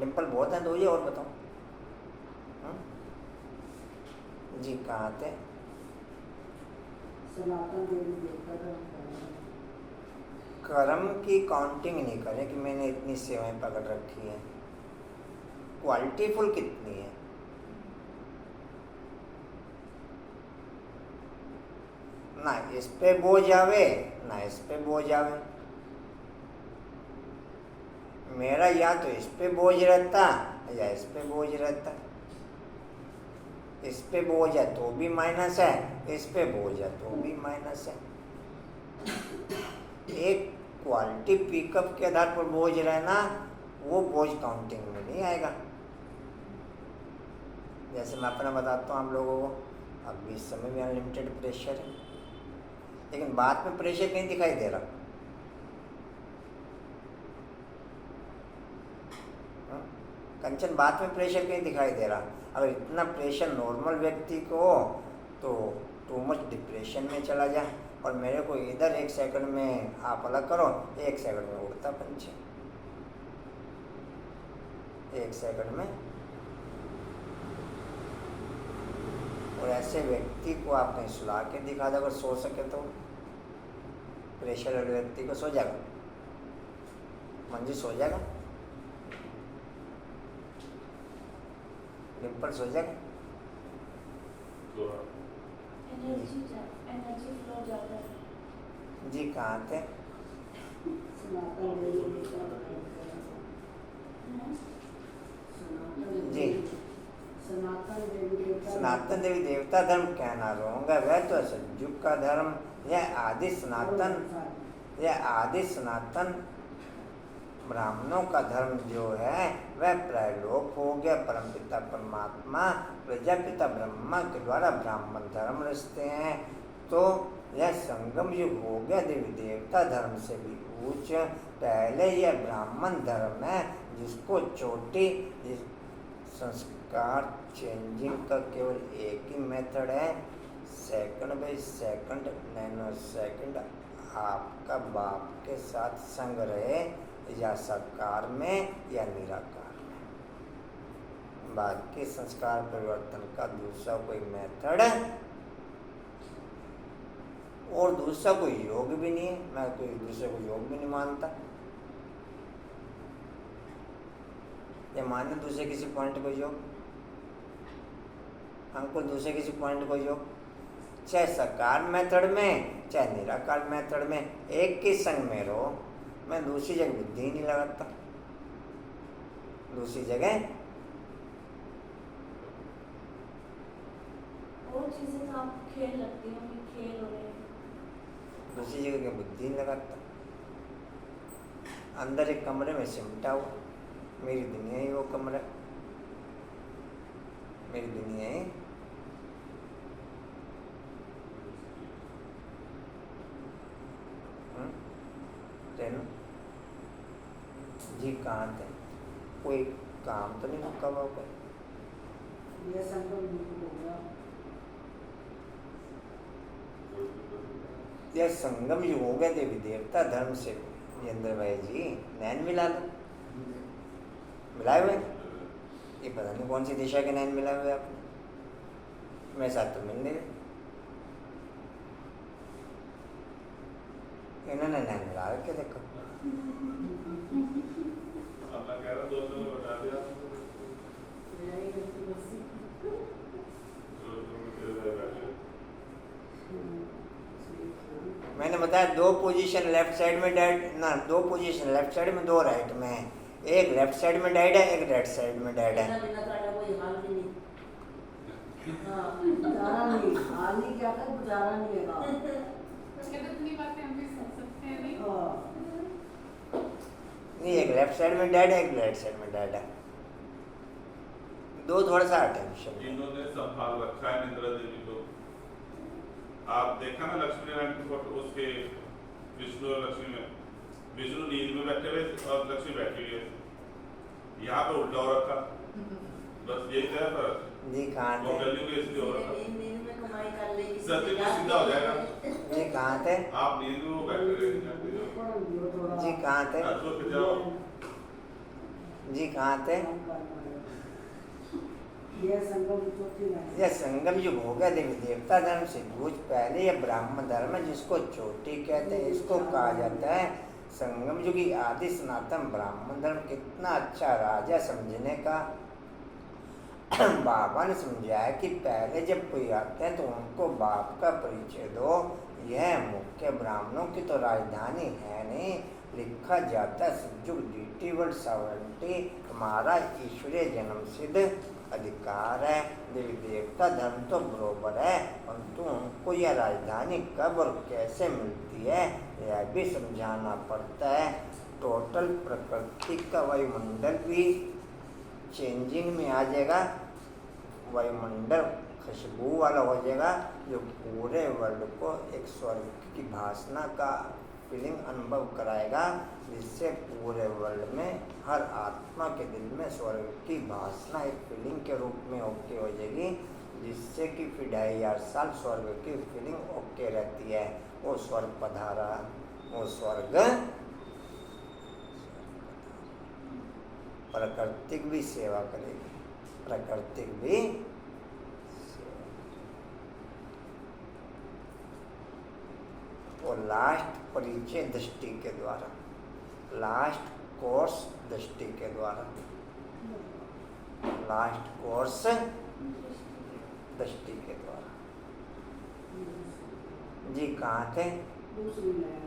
डिम्पल बहुत है, 2 ये और बताओ। जी कहाँ थे? सनातन देवी देवता का कर्म की काउंटिंग नहीं करें कि मैंने इतनी सेवाएं पकड़ रखी हैं। क्वालिटीफुल कितनी है? ना इस पे बोझ आवे ना इस पे बोझ आवे। मेरा या तो इस पे बोझ रहता या इस पे बोझ रहता। इस पे बोझ है तो भी माइनस है, इस पे बोझ है तो भी माइनस है। एक क्वालिटी पिकअप के आधार पर बोझ रहना, वो बोझ काउंटिंग में नहीं आएगा। जैसे मैं अपना बताता हूँ आप लोगों को, अभी इस समय भी अनलिमिटेड प्रेशर है, लेकिन बाद में प्रेशर कहीं दिखाई दे रहा। कंचन बात में प्रेशर कहीं दिखाई दे रहा। अगर इतना प्रेशर नॉर्मल व्यक्ति को हो तो टू मच डिप्रेशन में चला जाए। और मेरे को इधर 1 सेकंड में आप अलग करो, 1 सेकंड में उड़ता पंछी, 1 सेकंड में। और ऐसे व्यक्ति को आप कहीं सुला के दिखा दो, अगर सो सके तो। प्रेशर वाले व्यक्ति को सो जाएगा, मंजी सो जाएगा, डिम्पल सो जाएगा। एनर्जी फ्लो ज़्यादा है। जी कहाँ थे? सनातन देवी देवता जी सनातन देवी देवता सनातन देवी देवता धर्म कहना रहूँगा, वह तो सतयुग का धर्म। यह आदि सनातन ब्राह्मणों का धर्म जो है वह त्रैलोक हो गया। परमपिता परमात्मा प्रजापिता ब्रह्मा के द्वारा ब्राह्मण धर्म रचते हैं, तो यह संगम युग हो गया देवी देवता धर्म से भी ऊंच। पहले यह ब्राह्मण धर्म है जिसको चोटी, संस्कार चेंजिंग का केवल एक ही मेथड है, second by second, nano second आपका बाप के साथ संग रहे, या साकार में या निराकार में। बाकी संस्कार परिवर्तन का दूसरा कोई मेथड और दूसरा कोई योग भी नहीं है। मैं कोई दूसरे को योग भी नहीं मानता। या माने दूसरे किसी पॉइंट को योग, हमको दूसरे किसी पॉइंट को योग, चाहे साकार मेथड में चाहे निराकार मेथड में, एक के संग में रहो। मैं दूसरी जगह बुद्धि ही नहीं लगाता। दूसरी जगह और चीजें तो आपको खेल लगती हैं कि खेल हो रहे हैं। दूसरी जगह की बुद्धि नहीं लगाता। अंदर एक कमरे में सिमटा हुआ, मेरी दुनिया ही वो कमरा, मेरी दुनिया ही कहाँ थे? कोई काम तो नहीं रुका हुआ कोई? ये संगम युग हो गया। यह संगम युग हो गया देवी देवता धर्म से। जितेंद्र भाई जी नैन मिला लो, मिलाए हुए? ये पता नहीं कौन सी दिशा के नैन मिलाए हुए आपने, मेरे साथ तो मिल नहीं रहे। इन्होंने नैन मिला रखे देखो। अपना कह रहा दोस्तों को बता दिया मेरी गलती बसी। मैंने बताया दो पोजीशन लेफ्ट साइड में डेड ना, दो पोजीशन लेफ्ट साइड में, दो राइट में है। एक लेफ्ट साइड में डेड है, एक राइट साइड में डेड है। बिना काटा कोई हाल भी नहीं। हाँ, गुजारा नहीं, हाल नहीं क्या कर, गुजारा नहीं है काम। कहते इतनी बातें हम भी सुन सकते हैं नहीं। हाँ। नहीं, एक लेफ्ट साइड में डेड है, एक राइट साइड में डेड है। दो थोड़ा सा अटेंशन। इन्होंने संभाल रखा है इंदिरा देवी को। आप देखा ना लक्ष्मी नारायण की फोटो, उसके विष्णु और लक्ष्मी में, विष्णु नींद में बैठे हुए और लक्ष्मी बैठी हुई है। यहाँ पे उल्टा हो रखा, बस यही है फर्क। जी कहाँ वो थे? गली में इसलिए हो रखा, नींद में कमाई कर लेगी। सत्य में सीधा हो जाएगा। जी कहाँ थे? आप नींद में वो बैठे रहे जी कहाँ थे? पे जाओ। जी कहाँ थे? यह संगम चौथी है। यह संगम युग हो गया देवी देवता धर्म से कुछ पहले। यह ब्राह्मण धर्म है जिसको चोटी कहते हैं। इसको कहा जाता है संगम युगी आदि सनातन ब्राह्मण धर्म। कितना अच्छा राजा समझने का। बाबा ने समझाया कि पहले जब कोई आते हैं तो उनको बाप का परिचय दो। यह मुख्य ब्राह्मणों की तो राजधानी है नहीं। लिखा जाता है सतयुग डीटी वर्ल्ड सॉवरेंटी हमारा ईश्वरीय जन्म सिद्ध अधिकार है। देवी देवता धर्म तो बरोबर है, परंतु उनको यह राजधानी कब और कैसे मिलती है यह भी समझाना पड़ता है। टोटल प्रकृति का वायुमंडल भी चेंजिंग में आ जाएगा। वायुमंडल खुशबू वाला हो जाएगा जो पूरे वर्ल्ड को एक स्वर्ग की भासना का फीलिंग अनुभव कराएगा, जिससे पूरे वर्ल्ड में हर आत्मा के दिल में स्वर्ग की भासना एक फीलिंग के रूप में ओके हो जाएगी, जिससे कि फिर 2500 साल स्वर्ग की फीलिंग ओके रहती है। वो स्वर्ग पधारा, वो स्वर्ग प्राकृतिक भी सेवा करेगी, प्राकृतिक भी और लास्ट परिचय दृष्टि के द्वारा, लास्ट कोर्स दृष्टि के द्वारा, लास्ट कोर्स दृष्टि के द्वारा। जी कहाँ थे? दूसरी लाइन।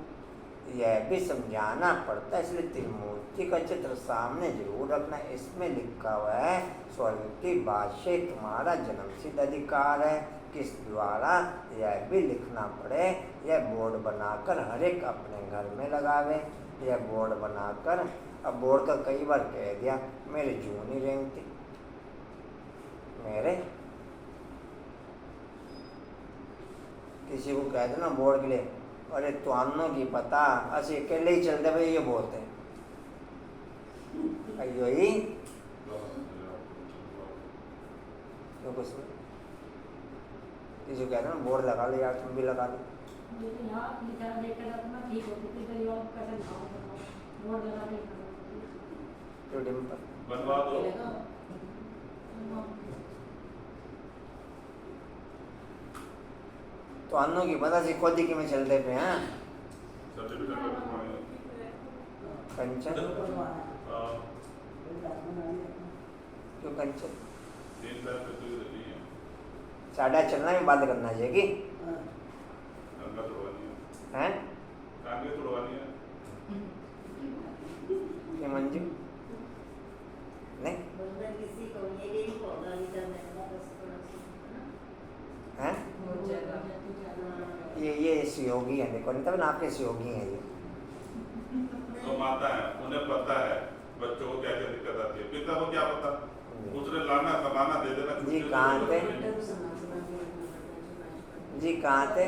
यह भी समझाना पड़ता है, इसलिए त्रिमूर्ति का चित्र सामने जरूर रखना। इसमें लिखा हुआ है स्वर्ग की बादशाही तुम्हारा जन्मसिद्ध अधिकार है। किस द्वारा यह भी लिखना पड़े। यह बोर्ड बनाकर हर एक अपने घर में लगावे। यह बोर्ड बनाकर, अब बोर्ड का कई बार कह दिया, मेरे जून ही रेंगती, मेरे किसी को कह देना बोर्ड के लिए, अरे तुआनो की पता असी अकेले ही चलते भाई ये बोलते हैं अयो ही क्यों कुछ नहीं। किसी को कह देना बोर्ड लगा लो यार, तुम भी लगा लो। लेकिन यहाँ लिखा देखकर अपना ठीक होती थी, कहीं और कैसे बोर्ड लगा के तो डिम्पल बनवा दो। तो अन्नों की पता सी खोदी के में चलते पे हैं सर्टिफिकेट बनवाए। कंचन हाँ, क्यों कंचन 3 लाख रुपए देती है। साढ़ा चलना भी बंद करना चाहिए टांगा तोड़वानी है, हैं टांगे तोड़वानी है। ये मंजू नहीं किसी को ये भी पौधा नहीं करने का बस थोड़ा सा हैं ये सहयोगी है, देखो नहीं तब ना आपके सहयोगी हैं ये। तो माता है, उन्हें पता है बच्चों को क्या क्या दिक्कत आती है। पिता को क्या पता, उसने लाना कमाना दे देना। जी कहाँ थे? जी कहाँ थे?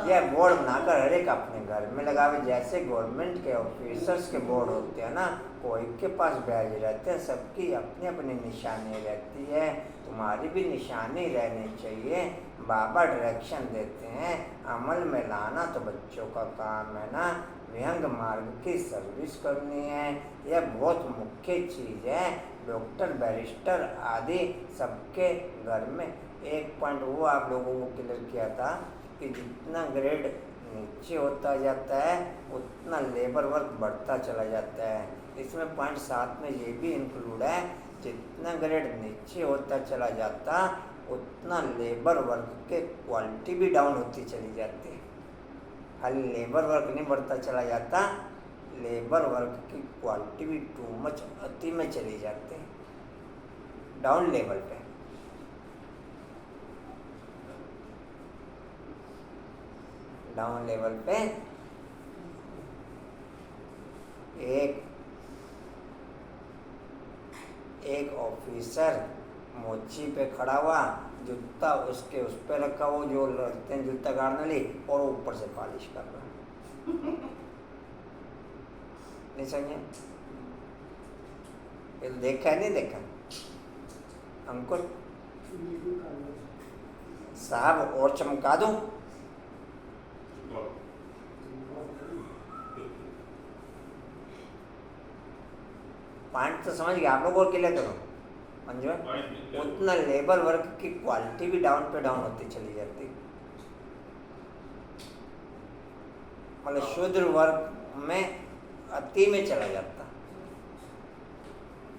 यह बोर्ड बनाकर हर एक अपने घर में लगावे। जैसे गवर्नमेंट के ऑफिसर्स के बोर्ड होते हैं ना, कोई के पास बैज रहते हैं, सबकी अपनी अपनी निशानी रहती है। तुम्हारी भी निशानी रहनी चाहिए। बाबा डायरेक्शन देते हैं, अमल में लाना तो बच्चों का काम है ना। विहंग मार्ग की सर्विस करनी है, यह बहुत मुख्य चीज़ है। डॉक्टर, बैरिस्टर आदि सबके घर में एक पॉइंट वो आप लोगों को क्लियर किया था कि जितना ग्रेड नीचे होता जाता है उतना लेबर वर्क बढ़ता चला जाता है। इसमें पॉइंट 7 में ये भी इंक्लूड है, जितना ग्रेड नीचे होता चला जाता उतना लेबर वर्क के क्वालिटी भी डाउन होती चली जाती है। खाली लेबर वर्क नहीं बढ़ता चला जाता, लेबर वर्क की क्वालिटी भी टू मच अति में चली जाती है, डाउन लेवल पे। डाउन लेवल पे एक ऑफिसर मोची पे खड़ा हुआ, जूता उसके उस पे रखा, वो जो लगते हैं जूता गाड़ने ली, और ऊपर से पॉलिश कर रहा। नहीं समझे? ये देखा है नहीं देखा? अंकुर साहब और चमका दूं? पॉइंट तो समझ गया आप लोग, और क्लियर करो मंजू। उतना लेबर वर्क की क्वालिटी भी डाउन पे डाउन होती चली जाती, मतलब शुद्ध वर्क में अति में चला जाता।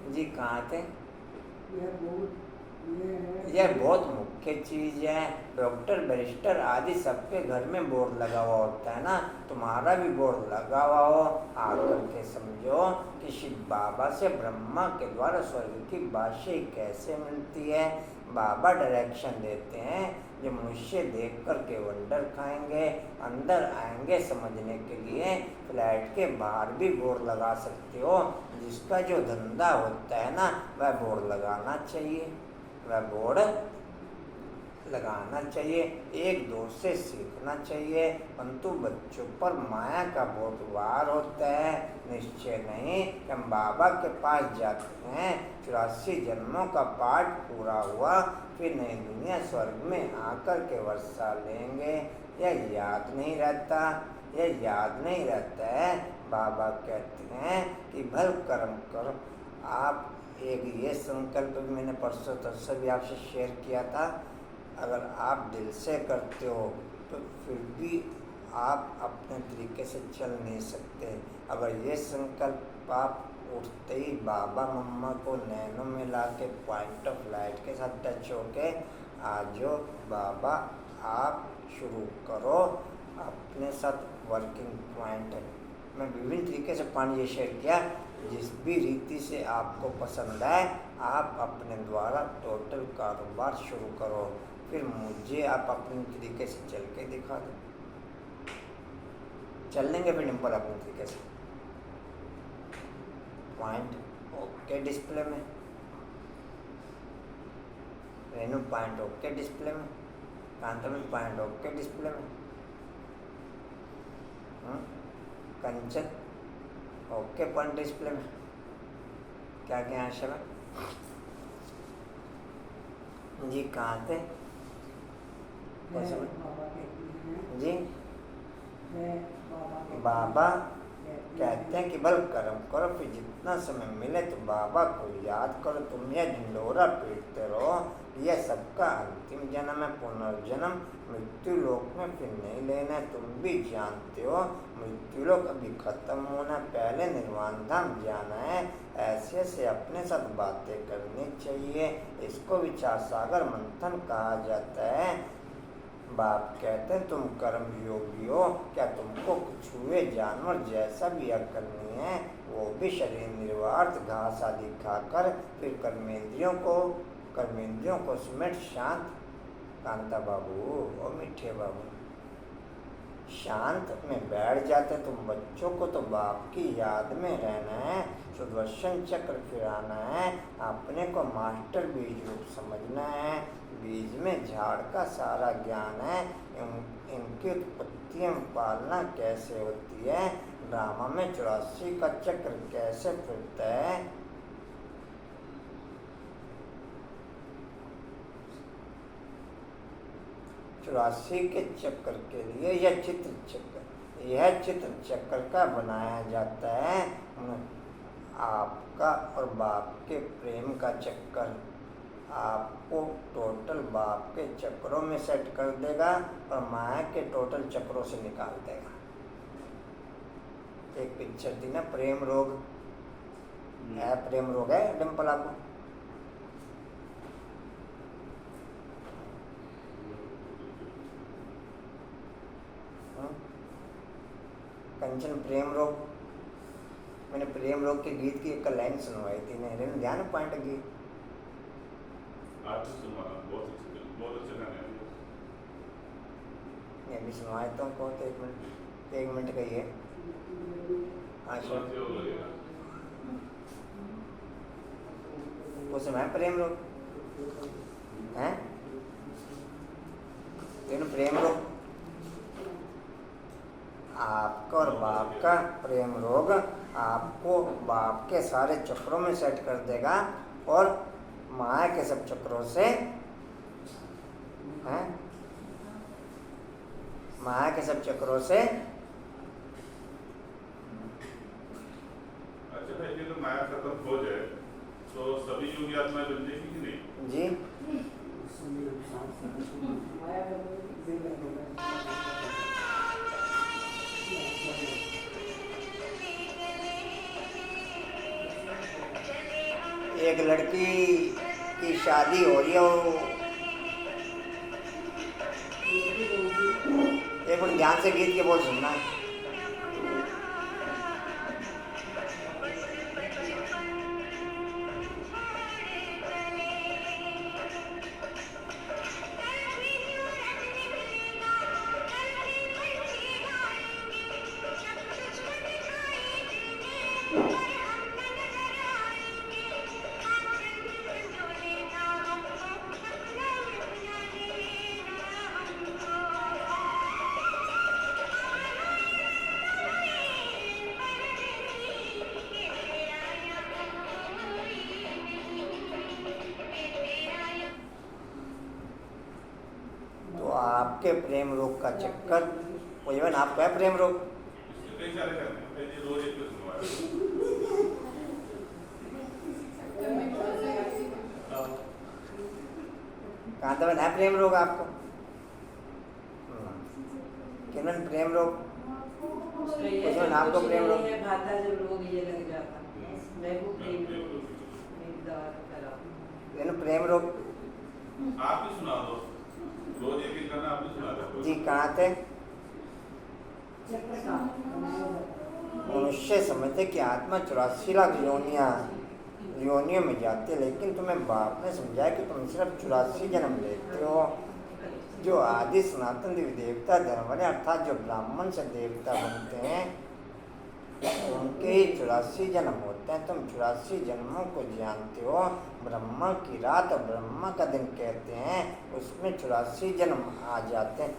जी कहाँ थे? यह बहुत मुख्य चीज़ है। डॉक्टर, बैरिस्टर आदि सबके घर में बोर्ड लगा हुआ होता है ना, तुम्हारा भी बोर्ड लगा हुआ हो। आकर के समझो कि शिव बाबा से ब्रह्मा के द्वारा स्वर्ग की बादशाही कैसे मिलती है। बाबा डायरेक्शन देते हैं, जो मनुष्य देख कर के वंडर खाएंगे। अंदर आएंगे समझने के लिए, फ्लैट के बाहर भी बोर्ड लगा सकते हो। जिसका जो धंधा होता है ना, वह बोर्ड लगाना चाहिए, वह बोर्ड लगाना चाहिए। एक दोस्त से सीखना चाहिए, परंतु बच्चों पर माया का बहुत वार होता है। निश्चय नहीं कि हम बाबा के पास जाते हैं, 84 जन्मों का पाठ पूरा हुआ, फिर नई दुनिया स्वर्ग में आकर के वर्षा लेंगे। यह याद नहीं रहता, यह याद नहीं रहता है। बाबा कहते हैं कि भल कर्म करो। आप एक ये संकल्प भी मैंने परसों तरसों भी आपसे शेयर किया था, अगर आप दिल से करते हो तो फिर भी आप अपने तरीके से चल नहीं सकते। अगर ये संकल्प आप उठते ही बाबा मम्मा को नैनों में ला के पॉइंट ऑफ लाइट के साथ टच होके आजो बाबा आप शुरू करो अपने साथ वर्किंग पॉइंट। मैं विभिन्न तरीके से पॉइंट ये शेयर किया, जिस भी रीति से आपको पसंद आए आप अपने द्वारा टोटल कारोबार शुरू करो, फिर मुझे आप अपने तरीके से चल के दिखा दो। चल लेंगे फिर डिम्पल अपने तरीके से। पॉइंट ओके डिस्प्ले में, रेनू पॉइंट ओके डिस्प्ले में, कांतमन पॉइंट ओके डिस्प्ले में, कंचन ओके पॉइंट डिस्प्ले में। क्या क्या आशा में जी कहाँ थे जी? बाबा कहते हैं कि बल कर्म करो, फिर जितना समय मिले तो बाबा को याद करो। तुम यह ढिंडोरा पीटते रहो, यह सबका अंतिम जन्म है। पुनर्जन्म मृत्यु लोक में फिर नहीं लेना। तुम भी जानते हो मृत्यु लोक अभी खत्म होना, पहले निर्वाण धाम जाना है। ऐसे से अपने साथ बातें करनी चाहिए। इसको विचार सागर मंथन कहा जाता है। बाप कहते हैं तुम कर्म योगी हो, क्या तुमको कुछ हुए जानवर जैसा भी करनी है, वो भी शरीर निर्वार्थ घास आदि खाकर फिर कर्मेंद्रियों को समेट शांत। कांता बाबू और मिठे बाबू शांत में बैठ जाते हैं। तुम बच्चों को तो बाप की याद में रहना है, सुदर्शन चक्र फिराना है, अपने को मास्टर बीज रूप समझना है। बीज में झाड़ का सारा ज्ञान है। इनकी उत्पत्ति एवं पालना कैसे होती है, ड्रामा में 84 का चक्र कैसे फिरता है। चौरासी के चक्र के लिए यह चित्र चक्र का बनाया जाता है। आपका और बाप के प्रेम का चक्कर आपको टोटल बाप के चक्रों में सेट कर देगा और माया के टोटल चक्रों से निकाल देगा। एक पिक्चर थी ना, प्रेम रोग है, प्रेम रोग है डिम्पल आपको? कंचन प्रेम रोग, मैंने प्रेम रोग के गीत की एक लाइन सुनवाई थी, मैंने ध्यान पॉइंट की। बहुत अच्छे गाने हैं। मैं भी सुनवाए तो को तो एक मिनट कहिए। हाँ वो सुनाए प्रेम रोग हैं, प्रेम रोग आपका और बाप का प्रेम रोग आपको बाप के सारे चक्रों में सेट कर देगा और माया के सब चक्रों से हैं, माया के सब चक्रों से। अच्छा भाई, ये तो माया खत्म हो जाए तो सभी योगी आत्माएं बन जाएगी कि नहीं? जी एक लड़की की शादी हो रही है, एक बार ध्यान से गीत के बोल सुनना। आपके प्रेम रोग का चक्कर वो जीवन आपका है प्रेम रोग। कई सारे करने हैं, ये रोज एक तो सुनवा कहाँ तक है प्रेम रोग आपको? किन प्रेम रोग जीवन आपको प्रेम रोग खाता जब रोग ये लग जाता, मैं वो प्रेम रोग प्रेम रोग आप भी सुना दो, रोज एक एक करना आप भी सुना दो जी। कहाँ थे? मनुष्य समझते कि आत्मा 84 लाख योनियों में जाती है, लेकिन तुम्हें बाप ने समझाया कि तुम सिर्फ 84 जन्म लेते हो। जो आदि सनातन देवी देवता धर्म वाले अर्थात जो ब्राह्मण से देवता बनते हैं उनके ही 84 जन्म होते हैं। तुम 84 जन्मों को जानते हो। ब्रह्मा की रात और ब्रह्मा का दिन कहते हैं, उसमें 84 जन्म आ जाते हैं।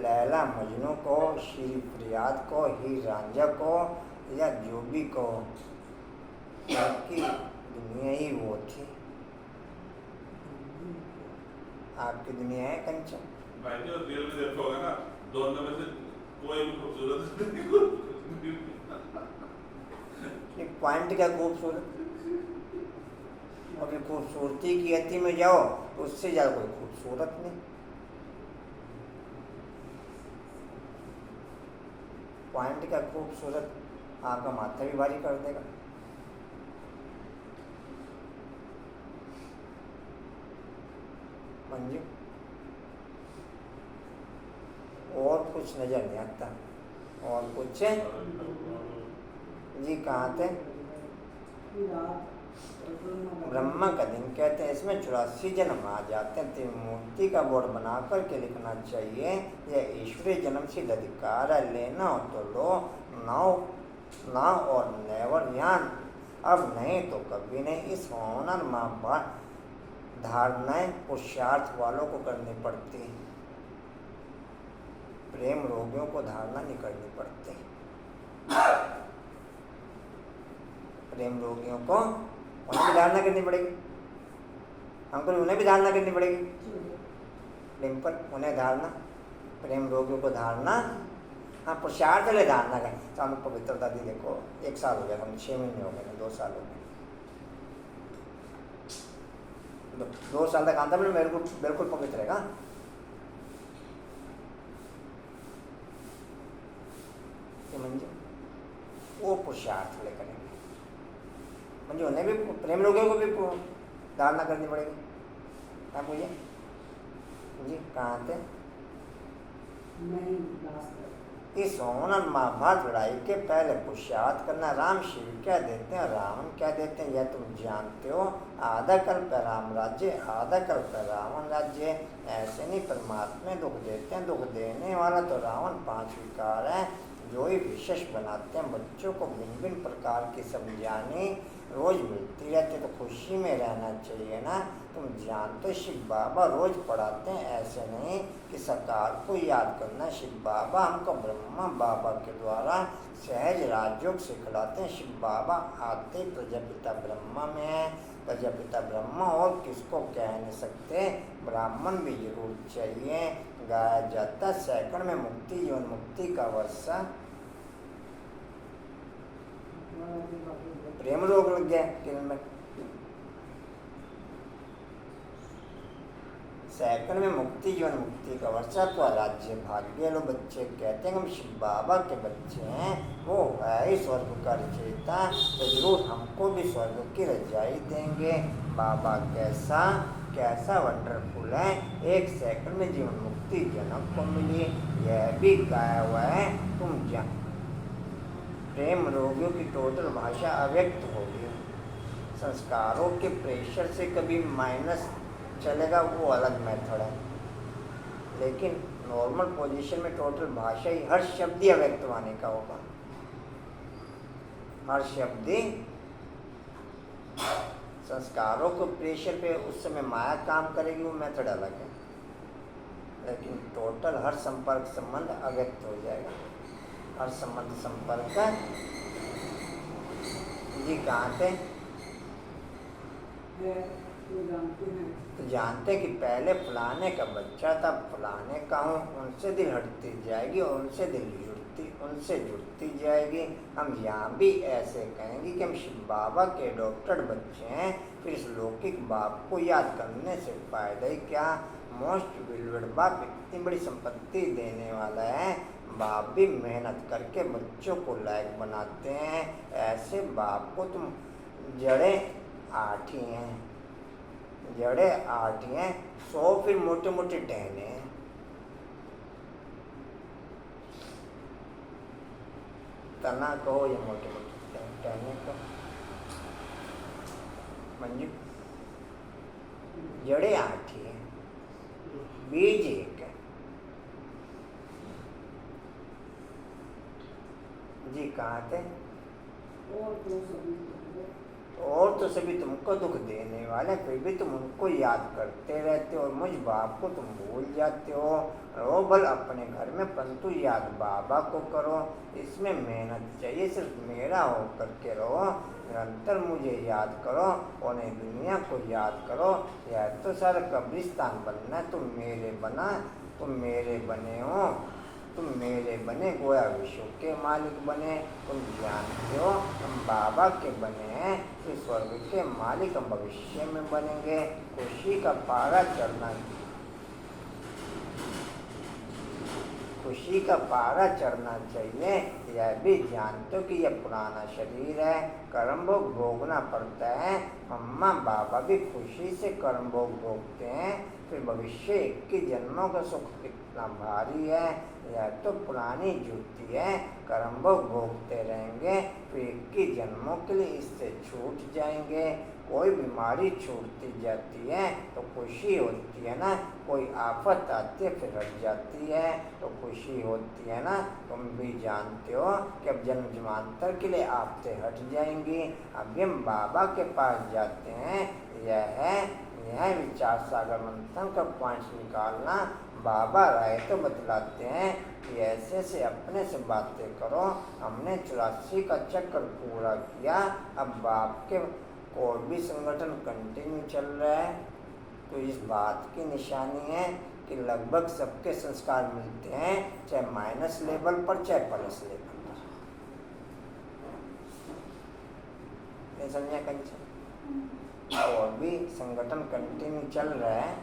लैला मजनू को, श्री फरियाद को, हीर रांझा को या जो भी को, आपकी दुनिया ही वो थी। आपकी दुनिया है कंचन। भाई जो रियल में देखा होगा ना, दोनों में से कोई भी खूबसूरत नहीं। पॉइंट क्या खूबसूरत, और फिर खूबसूरती की अति में जाओ तो उससे ज़्यादा कोई खूबसूरत नहीं। पॉइंट क्या खूबसूरत, आपका माथा भी भारी कर देगा। मंजू और कुछ नजर नहीं आता, और कुछ जी। कहाँ थे? ब्रह्मा का दिन कहते हैं, इसमें 84 जन्म आ जाते हैं। त्रिमूर्ति का बोर्ड बना करके लिखना चाहिए, यह ईश्वरीय जन्म सिद्ध अधिकार है, लेना हो तो लो, नाउ और नेवर, यहाँ अब नहीं तो कभी नहीं। इस होनर महाभारत धारणाएं पुरुषार्थ वालों को करनी पड़ती, प्रेम रोगियों को धारणा नहीं करनी पड़ती। प्रेम रोगियों को उन्हें भी धारणा करनी पड़ेगी, अंकुर उन्हें भी धारणा करनी पड़ेगी। डिम्पल उन्हें धारणा, प्रेम रोगियों को धारणा, हाँ पुरुषार्थ ले धारणा करें। स्वामी पवित्रता दी देखो 1 साल हो गया, हम 6 महीने हो गए, 2 साल हो गए, 2 साल तक आता मेरे को बिल्कुल पवित्र रहेगा। मंजू वो पुरुषार्थ ले करेंगे, मंजू उन्हें भी प्रेम रोगियों को भी धारणा करनी पड़ेगी। आप बोलिए जी कहाँ थे? इस होनर महाभारत लड़ाई के पहले पुरुषार्थ करना। राम शिव क्या देते हैं, रावण क्या देते हैं, यह तुम जानते हो। आधा कल्प है राम राज्य, आधा कल्प है रावण राज्य। ऐसे नहीं, परमात्मा दुख देते हैं, दुख देने वाला तो रावण 5 विकार है जो ही विशेष बनाते हैं। बच्चों को भिन्न भिन्न प्रकार की समझाने रोज मिलती रहती है तो खुशी में रहना चाहिए ना। तुम जानते शिव बाबा रोज पढ़ाते हैं, ऐसे नहीं कि सरकार को याद करना। शिव बाबा हमको ब्रह्मा बाबा के द्वारा सहज राजयोग सिखलाते हैं। शिव बाबा आते प्रजापिता ब्रह्मा में है, प्रजापिता ब्रह्मा और किसको कह नहीं सकते, ब्राह्मण भी जरूर चाहिए। गाया जाता सैकड़ में मुक्ति जीवन मुक्ति का वर्षा। प्रेम रोग लग गया किरण में, सैकड़ में मुक्ति जीवन मुक्ति का वर्षा तो राज्य भाग्य लो। बच्चे कहते हैं हम शिव बाबा के बच्चे हैं, वो है ही स्वर्ग का रचयिता, तो जरूर हमको भी स्वर्ग की रजाई देंगे। बाबा कैसा कैसा वंडरफुल है, 1 सेकंड में जीवन मुक्ति जनक को मिली, यह भी गाया हुआ है। तुम जान प्रेम रोगियों की टोटल भाषा अव्यक्त होगी, संस्कारों के प्रेशर से कभी माइनस चलेगा, वो अलग मेथड है, लेकिन नॉर्मल पोजीशन में टोटल भाषा ही हर शब्द ही अव्यक्त माने का होगा। हर शब्द ही संस्कारों को प्रेशर पे उस समय माया काम करेगी, वो मेथड अलग है, लेकिन टोटल हर संपर्क संबंध अव्यक्त हो जाएगा। हर संबंध संपर्क जी कहाँ थे? तो जानते हैं कि पहले फलाने का बच्चा था, फलाने का हूँ, उनसे दिल हटती जाएगी और उनसे जुड़ती जाएगी। हम यहाँ भी ऐसे कहेंगे कि हम शिव बाबा के डॉक्टर बच्चे हैं, फिर इस लौकिक बाप को याद करने से फायदा ही क्या। मोस्ट बिलवेड बाप इतनी बड़ी संपत्ति देने वाला है, बाप भी मेहनत करके बच्चों को लायक बनाते हैं। ऐसे बाप को तुम जड़ें 8 ही हैं, जड़ें 8 ही हैं, 100 फिर मोटे मोटे टहने हैं। तना कहो या मोटे मोटे टहने को, मंजू जड़ें 8 ही हैं, बीज 1 है। जी कहाँ थे? और तो सभी तुमको दुख देने वाले, फिर भी तुम उनको याद करते रहते हो और मुझ बाप को तुम भूल जाते हो। रो भल अपने घर में, परंतु याद बाबा को करो। इसमें मेहनत चाहिए, सिर्फ मेरा हो करके रहो, निरंतर मुझे याद करो और नई दुनिया को याद करो। यह तो सारा कब्रिस्तान बनना है, तुम मेरे बना, तुम मेरे बने हो, तुम मेरे बने, गोया विश्व के मालिक बने। तुम जानते हो हम बाबा के बने हैं, फिर स्वर्ग के मालिक हम भविष्य में बनेंगे। खुशी का पारा चढ़ना, खुशी का पहाड़ा चढ़ना चाहिए। यह भी जानते हो कि यह पुराना शरीर है, कर्म भोग भोगना पड़ता है। मम्मा बाबा भी खुशी से कर्म भोग भोगते हैं। फिर भविष्य 21 जन्मों का सुख कितना भारी है। यह तो पुरानी जुती है, कर्म भोग भोगते रहेंगे, फिर 21 जन्मों के लिए इससे छूट जाएंगे। कोई बीमारी छूटती जाती है तो खुशी होती है ना, कोई आफत आती है फिर हट जाती है तो खुशी होती है ना। तुम भी जानते हो कि अब जन्म जन्मांतर के लिए आपसे हट जाएंगी। अभी हम बाबा के पास जाते हैं। यह विचार सागर मंथन का पॉइंट निकालना। बाबा राय तो बतलाते हैं कि ऐसे से अपने से बातें करो। हमने 84 का चक्कर पूरा किया। अब बाप के और भी संगठन कंटिन्यू चल रहा है, तो इस बात की निशानी है कि लगभग सबके संस्कार मिलते हैं, चाहे माइनस लेवल पर चाहे प्लस लेवल पर। ये समझा कंचन? और भी संगठन कंटिन्यू चल रहा है,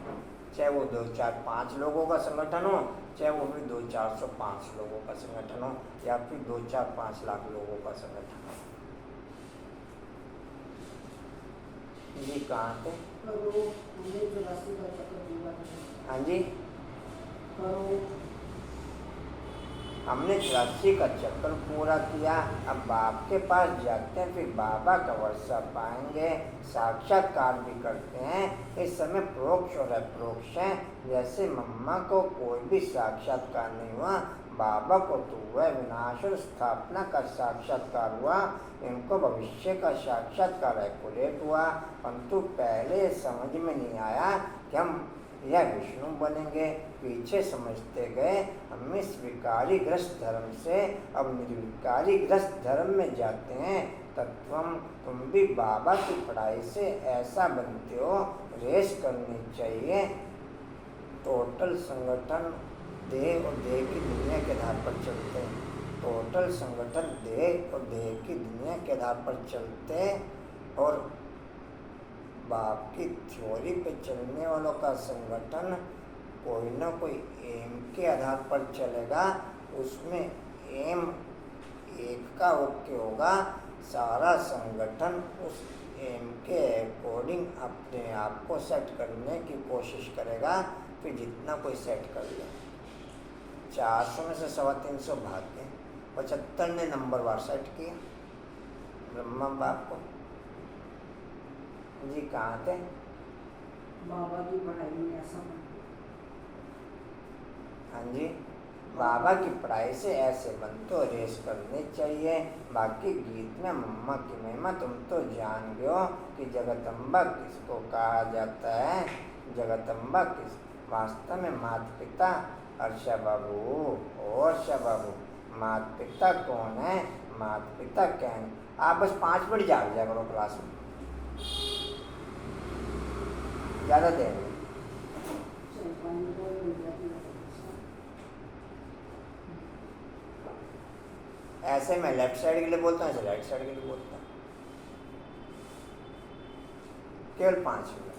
चाहे वो 2, 4, 5 लोगों का संगठन हो, चाहे वो भी 2, 405 लोगों का संगठन हो, या फिर 2, 4, 5 लाख लोगों का संगठन हो। जी कहाँ थे? हाँ जी, हमने 84 का चक्कर पूरा किया। अब बाप के पास जाते हैं, फिर बाबा का वर्षा पाएंगे। साक्षात्कार भी करते हैं। इस समय प्रोक्ष और अप्रोक्ष है। जैसे मम्मा को कोई भी साक्षात्कार नहीं हुआ, बाबा को तो वह विनाश और स्थापना का साक्षात्कार हुआ। इनको भविष्य का साक्षात्कार एक्यूरेट हुआ, परंतु पहले समझ में नहीं आया कि हम यह विष्णु बनेंगे। पीछे समझते गए। हम इस विकारी ग्रस्त धर्म से अब निर्विकारी ग्रस्त धर्म में जाते हैं। तत्वम तुम भी बाबा की पढ़ाई से ऐसा बनते हो। रेस करनी चाहिए। टोटल संगठन देह और देह की दुनिया के आधार पर चलते हैं। टोटल संगठन देह और देह की दुनिया के आधार पर चलते, और बाप की थ्योरी पे चलने वालों का संगठन कोई ना कोई एम के आधार पर चलेगा। उसमें एम एक का ओके होगा, सारा संगठन उस एम के अकॉर्डिंग अपने आप को सेट करने की कोशिश करेगा। फिर जितना कोई सेट कर ले, 400 में से 350 भाग गए, 75 ने नंबरवार सेट किया ब्रह्मा बाप को। जी कहाँ थे? बाबा की पढ़ाई में ऐसा। हाँ जी, बाबा की पढ़ाई से ऐसे बन तो रेस करनी चाहिए। बाकी गीत में मम्मा की महिमा तुम तो जान गए हो कि जगदम्बा किसको कहा जाता है। जगदम्बा किस वास्तव में माता पिता अर्षा बाबू और अर्षा बाबू माता पिता कौन है? माता पिता क्या है? आप बस 5 मिनट जाग जाया करो क्लास में, ज़्यादा देर में। ऐसे मैं लेफ्ट साइड के लिए बोलता हूँ, ऐसे राइट साइड के लिए बोलता हूँ। केवल 5 मिनट।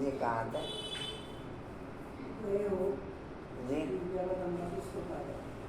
ये कहाँ थे? जी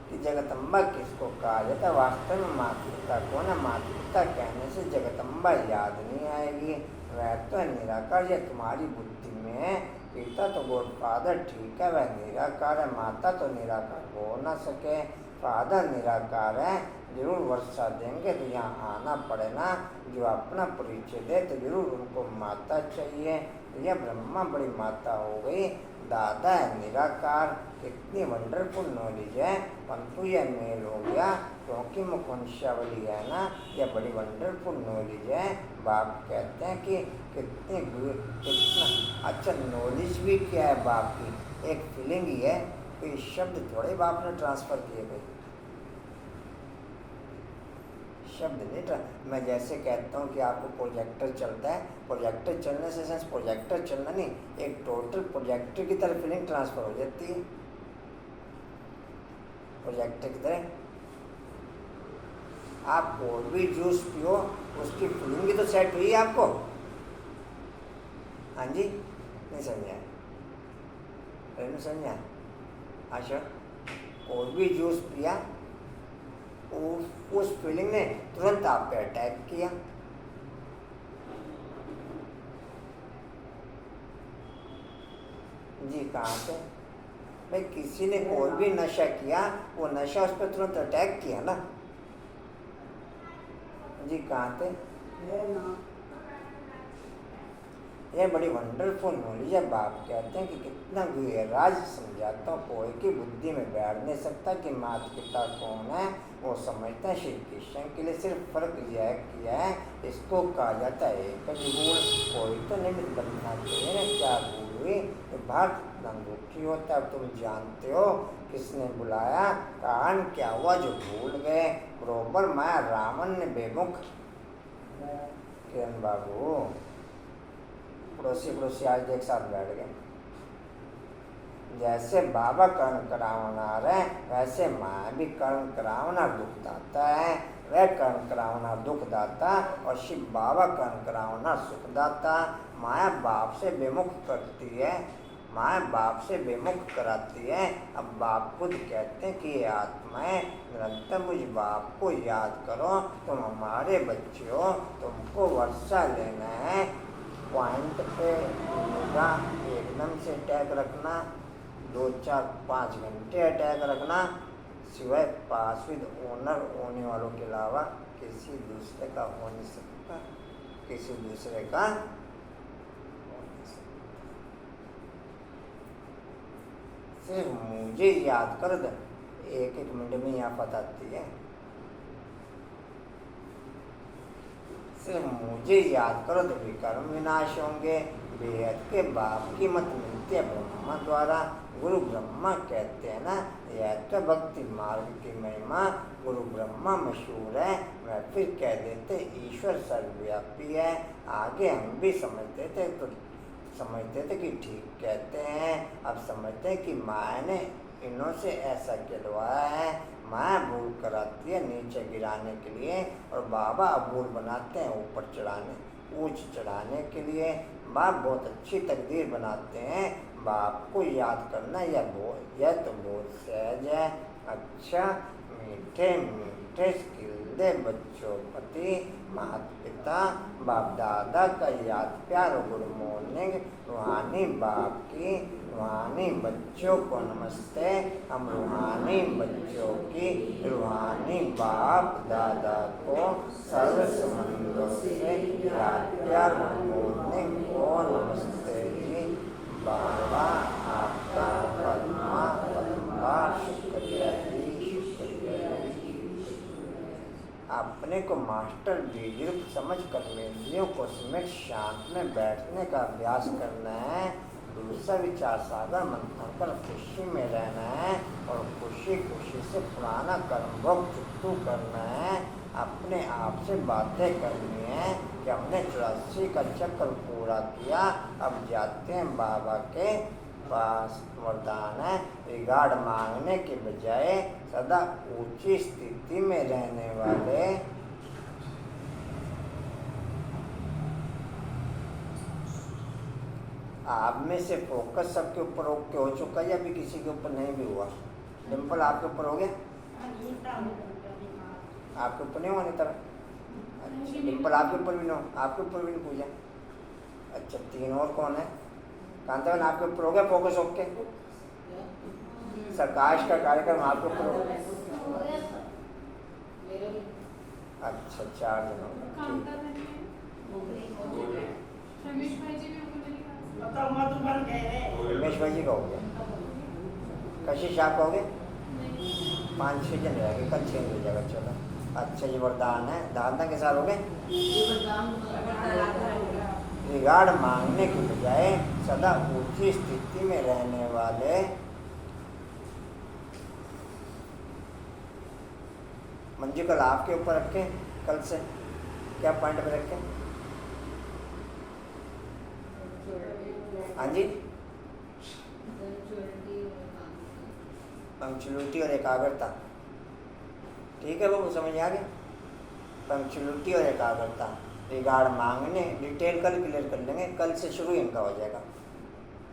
कि जगदम्बा किसको कहा जाता है? वास्तव में माता पिता कौन है? माता पिता कहने से जगदम्बा याद नहीं आएगी। वह तो है निराकार, यह तुम्हारी बुद्धि में है। पिता तो गॉड फादर ठीक है, वह निराकार है। माता तो निराकार हो ना सके, फादर निराकार है। जरूर वर्षा देंगे तो यहाँ आना पड़े ना। जो अपना परिचय दे तो जरूर उनको माता चाहिए। यह ब्रह्मा बड़ी माता हो गई। दादा है निराकार। कितनी वंडरफुल नॉलेज है, परंतु यह मेल हो गया क्योंकि मुखवंशावली है ना। यह बड़ी वंडरफुल नॉलेज है। बाप कहते हैं कि कितना अच्छा नॉलेज भी क्या है बाप की, एक फीलिंग ही है। कोई शब्द थोड़े बाप ने ट्रांसफ़र किए गए, शब्द नहीं। मैं जैसे कहता हूँ कि आपको प्रोजेक्टर चलता है, प्रोजेक्टर चलने से सेंस प्रोजेक्टर चलना नहीं, एक टोटल प्रोजेक्टर की तरह फीलिंग ट्रांसफ़र हो जाती है। प्रोजेक्टर की तरह आप कोई भी जूस पियो, उसकी फीलिंग भी तो सेट हुई है आपको। हाँ जी, नहीं समझा? नहीं समझा? अच्छा, कोई भी जूस पिया, उस फीलिंग ने तुरंत आप पे अटैक किया। जी कहाँ पे? भाई किसी ने कोई भी नशा किया, वो नशा उस पर तुरंत अटैक किया ना। जी कहाँ थे? है ना। यह बड़ी वंडरफुल नॉलेज है। बाप कहते हैं कि कितना गहराज समझाता हूँ, कोई की बुद्धि में बैठ नहीं सकता कि माता पिता कौन है। वो समझते हैं श्री कृष्ण के लिए सिर्फ फर्क यह किया है, इसको कहा जाता है एक गुण। कोई तो निमित्त बनना चाहिए ना। क्या भूल हुई? भक्त दुखी होता है। तुम जानते हो किसने बुलाया, कारण क्या हुआ जो भूल गए। बरोबर माया रावण ने बेमुख। किरण बाबू पड़ोसी आज एक साथ बैठ गए। जैसे बाबा कर्ण करावनार है, वैसे माया भी कर्ण करावनार दुखदाता है। वह कर्ण करावनार दुखदाता और शिव बाबा कर्ण करावनार सुखदाता। माया बाप से बेमुख करती है, माया बाप से बेमुख कराती है। अब बाप खुद कहते हैं कि ये आत्माएं निरंतर मुझ बाप को याद करो। तुम हमारे बच्चे हो, तुमको वर्षा लेना है, पॉइंट पे मिलेगा। एकदम से अटैक रखना, 2, 4, 5 घंटे अटैक रखना, सिवाय पास विद ओनर होने वालों के अलावा किसी दूसरे का हो नहीं सकता। किसी दूसरे का हो नहीं सकता। सिर्फ मुझे याद कर दे, 1-1 मिनट में यहाँ आती है। सिर्फ मुझे याद करो तो विकर्म विनाश होंगे। बेहद के बाप की मत मिलती है ब्रह्मा द्वारा। गुरु ब्रह्मा कहते हैं ना, यह तो भक्ति मार्ग की महिमा। गुरु ब्रह्मा मशहूर है, वह फिर कह देते ईश्वर सर्वव्यापी है। आगे हम भी समझते थे कि ठीक कहते हैं। अब समझते हैं कि माया ने इन्हों से ऐसा कहलवाया है। माया भूल कराती है नीचे गिराने के लिए, और बाबा अभूल बनाते हैं ऊपर चढ़ाने के लिए। बाप बहुत अच्छी तकदीर बनाते हैं। बाप को याद करना यह तो बहुत सहज है। अच्छा, मीठे मीठे स्किल्दे बच्चों प्रति माता पिता बाप दादा का याद प्यार। गुड मॉर्निंग रूहानी बाप की, रूहानी बच्चों को नमस्ते। हम रूहानी बच्चों की रूहानी बाप दादा को सर्व संबंधों से याद प्यार। गुड मॉर्निंग को नमस्ते जी। बाबा आपका पद्मा पद्मा शुक्रिया जी, शुक्रिया जी। अपने को मास्टर बुजुर्ग समझ कर इंद्रियों को समेट शांत में बैठने का अभ्यास करना है। दूसरा विचार सागर मंथन कर खुशी में रहना है, और खुशी खुशी से पुराना कर्म भोग चुप्तू करना है। अपने आप से बातें करनी है कि हमने 84 का चक्र पूरा किया, अब जाते हैं बाबा के पास। वरदान है रिगार्ड मांगने के बजाय सदा ऊंची स्थिति में रहने वाले। आप में से फोकस सबके ऊपर ओके हो चुका है या अभी किसी के ऊपर नहीं भी हुआ? डिम्पल आपके ऊपर हो गया? आपके ऊपर नहीं हुआ नहीं तरह? अच्छा, डिम्पल आपके ऊपर भी नहीं हो, आपके ऊपर भी नहीं पूजा। अच्छा, 3 और कौन है? कांतावन आपके ऊपर हो गया फोकस ओके? प्रकाश का कार्यक्रम आपके ऊपर हो गया? अच्छा, 4 दिन हो गए। रमेश भाई जी रमेश भाई जी का हो गया। कशिश आप हो गए? 5-6 दिन रह गए, कल 6 हो जाएगा। चलो अच्छा, ये वरदान है। दादा के साथ हो गए। रिगार्ड मांगने के बजाय सदा ऊंची स्थिति में रहने वाले। मंजू कल आपके ऊपर रखे, कल से क्या पॉइंट पे रखे? हाँ जी, पंक्चुअलिटी और एकाग्रता। ठीक है बाबू, समझ आ गया? पंक्चुअलिटी और एकाग्रता। रिगार्ड मांगने डिटेल कल क्लियर कर लेंगे, कल से शुरू इनका हो जाएगा।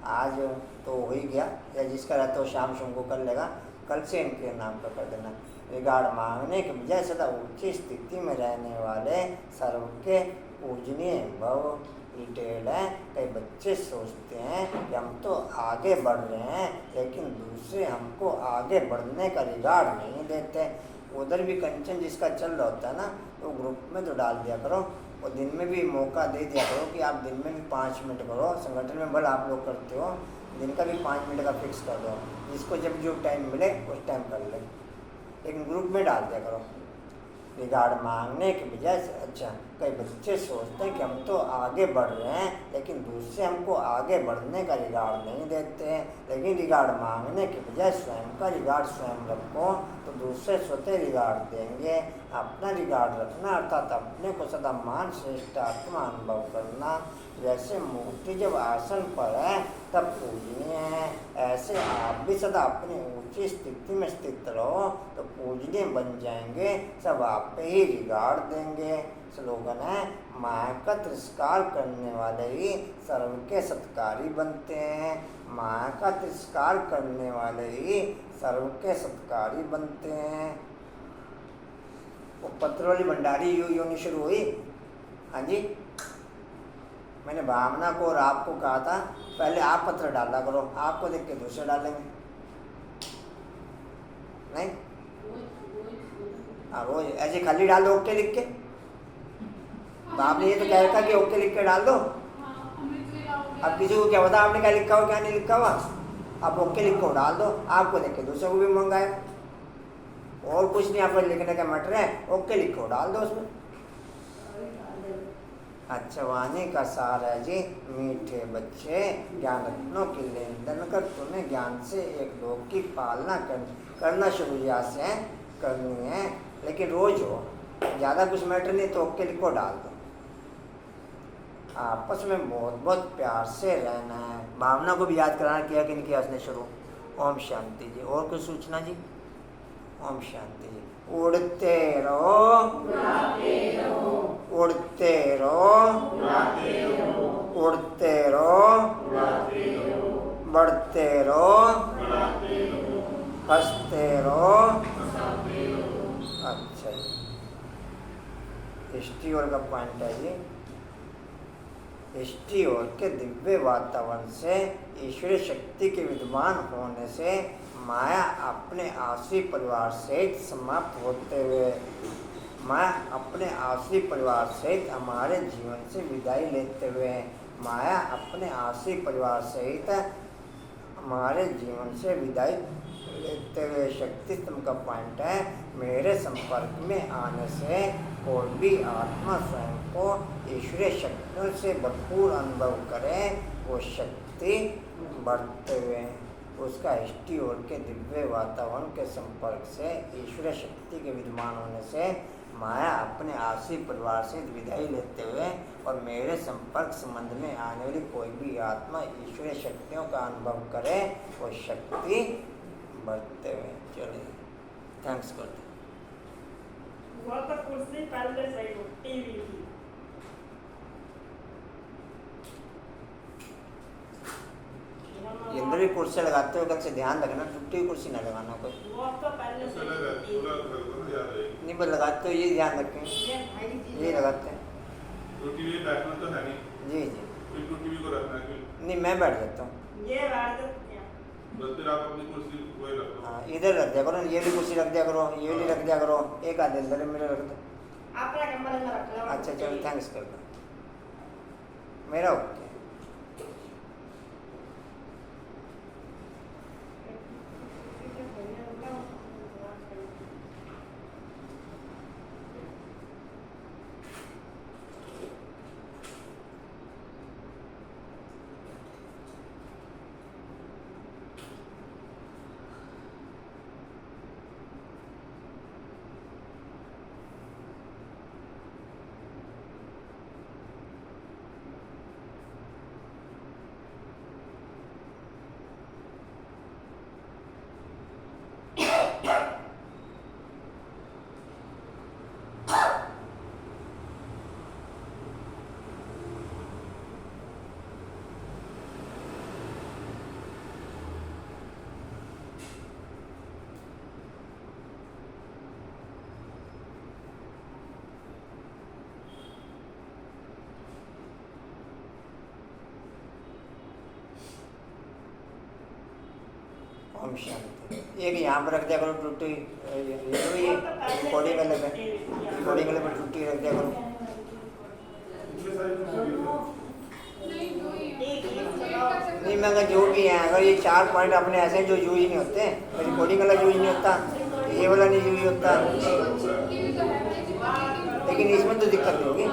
आज तो हो ही गया, या जिसका रहता हो शाम शाम को कर लेगा, कल से इनके नाम पर कर देना। रिगार्ड मांगने के बजाय सदा ऊंची स्थिति में रहने वाले सर्व के पूजनीय भव। डिटेल है, कई बच्चे सोचते हैं कि हम तो आगे बढ़ रहे हैं, लेकिन दूसरे हमको आगे बढ़ने का रिगार्ड नहीं देते। उधर भी कंचन जिसका चल रहा होता है ना, तो ग्रुप में तो डाल दिया करो, और दिन में भी मौका दे दिया करो कि आप दिन में भी 5 मिनट करो। संगठन में भले आप लोग करते हो, दिन का भी 5 मिनट का फिक्स कर दो, जिसको जब जो टाइम मिले उस टाइम कर ले, लेकिन ग्रुप में डाल दिया करो। रिगार्ड मांगने के बजाय अच्छा, कई बच्चे सोचते हैं कि हम तो आगे बढ़ रहे हैं, लेकिन दूसरे हमको आगे बढ़ने का रिगार्ड नहीं देते। लेकिन रिगार्ड मांगने के बजाय स्वयं का रिगार्ड स्वयं रखो, तो दूसरे स्वतः रिगार्ड देंगे। अपना रिगार्ड रखना अर्थात अपने को सदा मान श्रेष्ठ आत्मा अनुभव करना। जैसे मूर्ति जब आसन पर है तब पूजनीय है, ऐसे आप भी सदा अपनी ऊंची स्थिति में स्थित रहो तो पूजनीय बन जाएंगे, सब आप पे ही रिगार्ड देंगे। स्लोगन है, माया का तिरस्कार करने वाले ही सर्व के सत्कारी बनते हैं। माया का तिरस्कार करने वाले ही सर्व के सत्कारी बनते हैं। वो पत्र वाली भंडारी यूं नहीं शुरू हुई। हाँ जी, मैंने भावना को और आपको कहा था पहले आप पत्र डाला करो, आपको देख के दूसरे डालेंगे। नहीं हाँ, रोज ऐसे खाली डाल दो ओके लिख के। तो आपने ये तो कह रखा कि ओके लिख के डाल दो। अब किसी को क्या पता आपने क्या लिखा हो क्या नहीं लिखा हुआ, आप ओके लिखो डाल दो, आपको देख के दूसरे को भी मंगाए। और कुछ नहीं, आपको लिखने का मैटर है, ओके लिखो डाल दो उसमें। अच्छा, वाणी का सार है जी, मीठे बच्चे ज्ञान रत्नों की लेन देन कर तुम्हें ज्ञान से एक लोग की पालना करना शुरू से करनी है, लेकिन रोज हो, ज़्यादा कुछ मैटर नहीं तो ओके लिखो डाल दो। आपस में बहुत बहुत प्यार से रहना है। भावना को भी याद कराना किया कि नहीं किया उसने शुरू। ओम शांति जी। और कुछ सूचना जी? ओम शांति जी। उड़ते रहो, उड़ते रहो, उड़ते रहो, बढ़ते रहो, हंसते रहो। अच्छा जी, हिस्ट्री और का पॉइंट है जी। हिस्ट्री और के दिव्य वातावरण से ईश्वरीय शक्ति के विद्वान होने से माया अपने आश्री परिवार सहित समाप्त होते हुए, माया अपने आश्री परिवार सहित हमारे जीवन से विदाई लेते हुए, माया अपने आश्री परिवार सहित हमारे जीवन से विदाई लेते हुए शक्ति स्तंभ का पॉइंट है, मेरे संपर्क में आने से कोई भी आत्मा स्वयं को ईश्वरीय शक्तियों से भरपूर अनुभव करे, वो शक्ति बढ़ते हुए उसका इष्टि और के दिव्य वातावरण के संपर्क से ईश्वरीय शक्ति के विद्यमान होने से माया अपने आश्री परिवार से विदाई लेते हुए और मेरे संपर्क संबंध में आने वाली कोई भी आत्मा ईश्वरीय शक्तियों का अनुभव करे, वो शक्ति बढ़ते हुए। चलिए थैंक्स करते हैं। वो तो कुर्सी पहले से ही टीवी की। ये अंदर भी कुर्सी लगाते हो, कल से ध्यान रखना, टूटी हुई कुर्सी ना लगाना कोई। वो तो पहले से नहीं बस लगाते हो, ये ध्यान रखें, ये लगाते हैं टूटी हुई बैठना तो है नहीं। जी जी। कोई टूटी हुई को रखना है कोई। नहीं मैं बैठ जाता हूँ। ये बैठ जाते हैं। बस फिर आप अपनी कुर्सी वही रखो। हाँ इधर रख दिया करो, ये भी कुर्सी रख दिया करो, ये भी रख दिया करो, एक आधे अंदर मेरे रख दो। अपना कमरे में रख लो। अच्छा चलो थैंक्स कर दो, मेरा ओके। ओम शांति। एक यहाँ पर रख दिया करो टूटी, ये कोडिंग वाले पे, कोडिंग वाले पे टूटी रख दिया करो। इतने सारे कुछ नहीं दो ही है। एक ही बस चलाओ। वेट कर सकते नहीं मगर जो भी है, अगर ये 4 पॉइंट अपने ऐसे हैं जो यूज नहीं होते, वैसे कोडिंग वाला यूज नहीं होता, ये वाला नहीं यूज होता, ये भी तो है भाई जी, लेकिन इसमें तो दिक्कत नहीं होगी।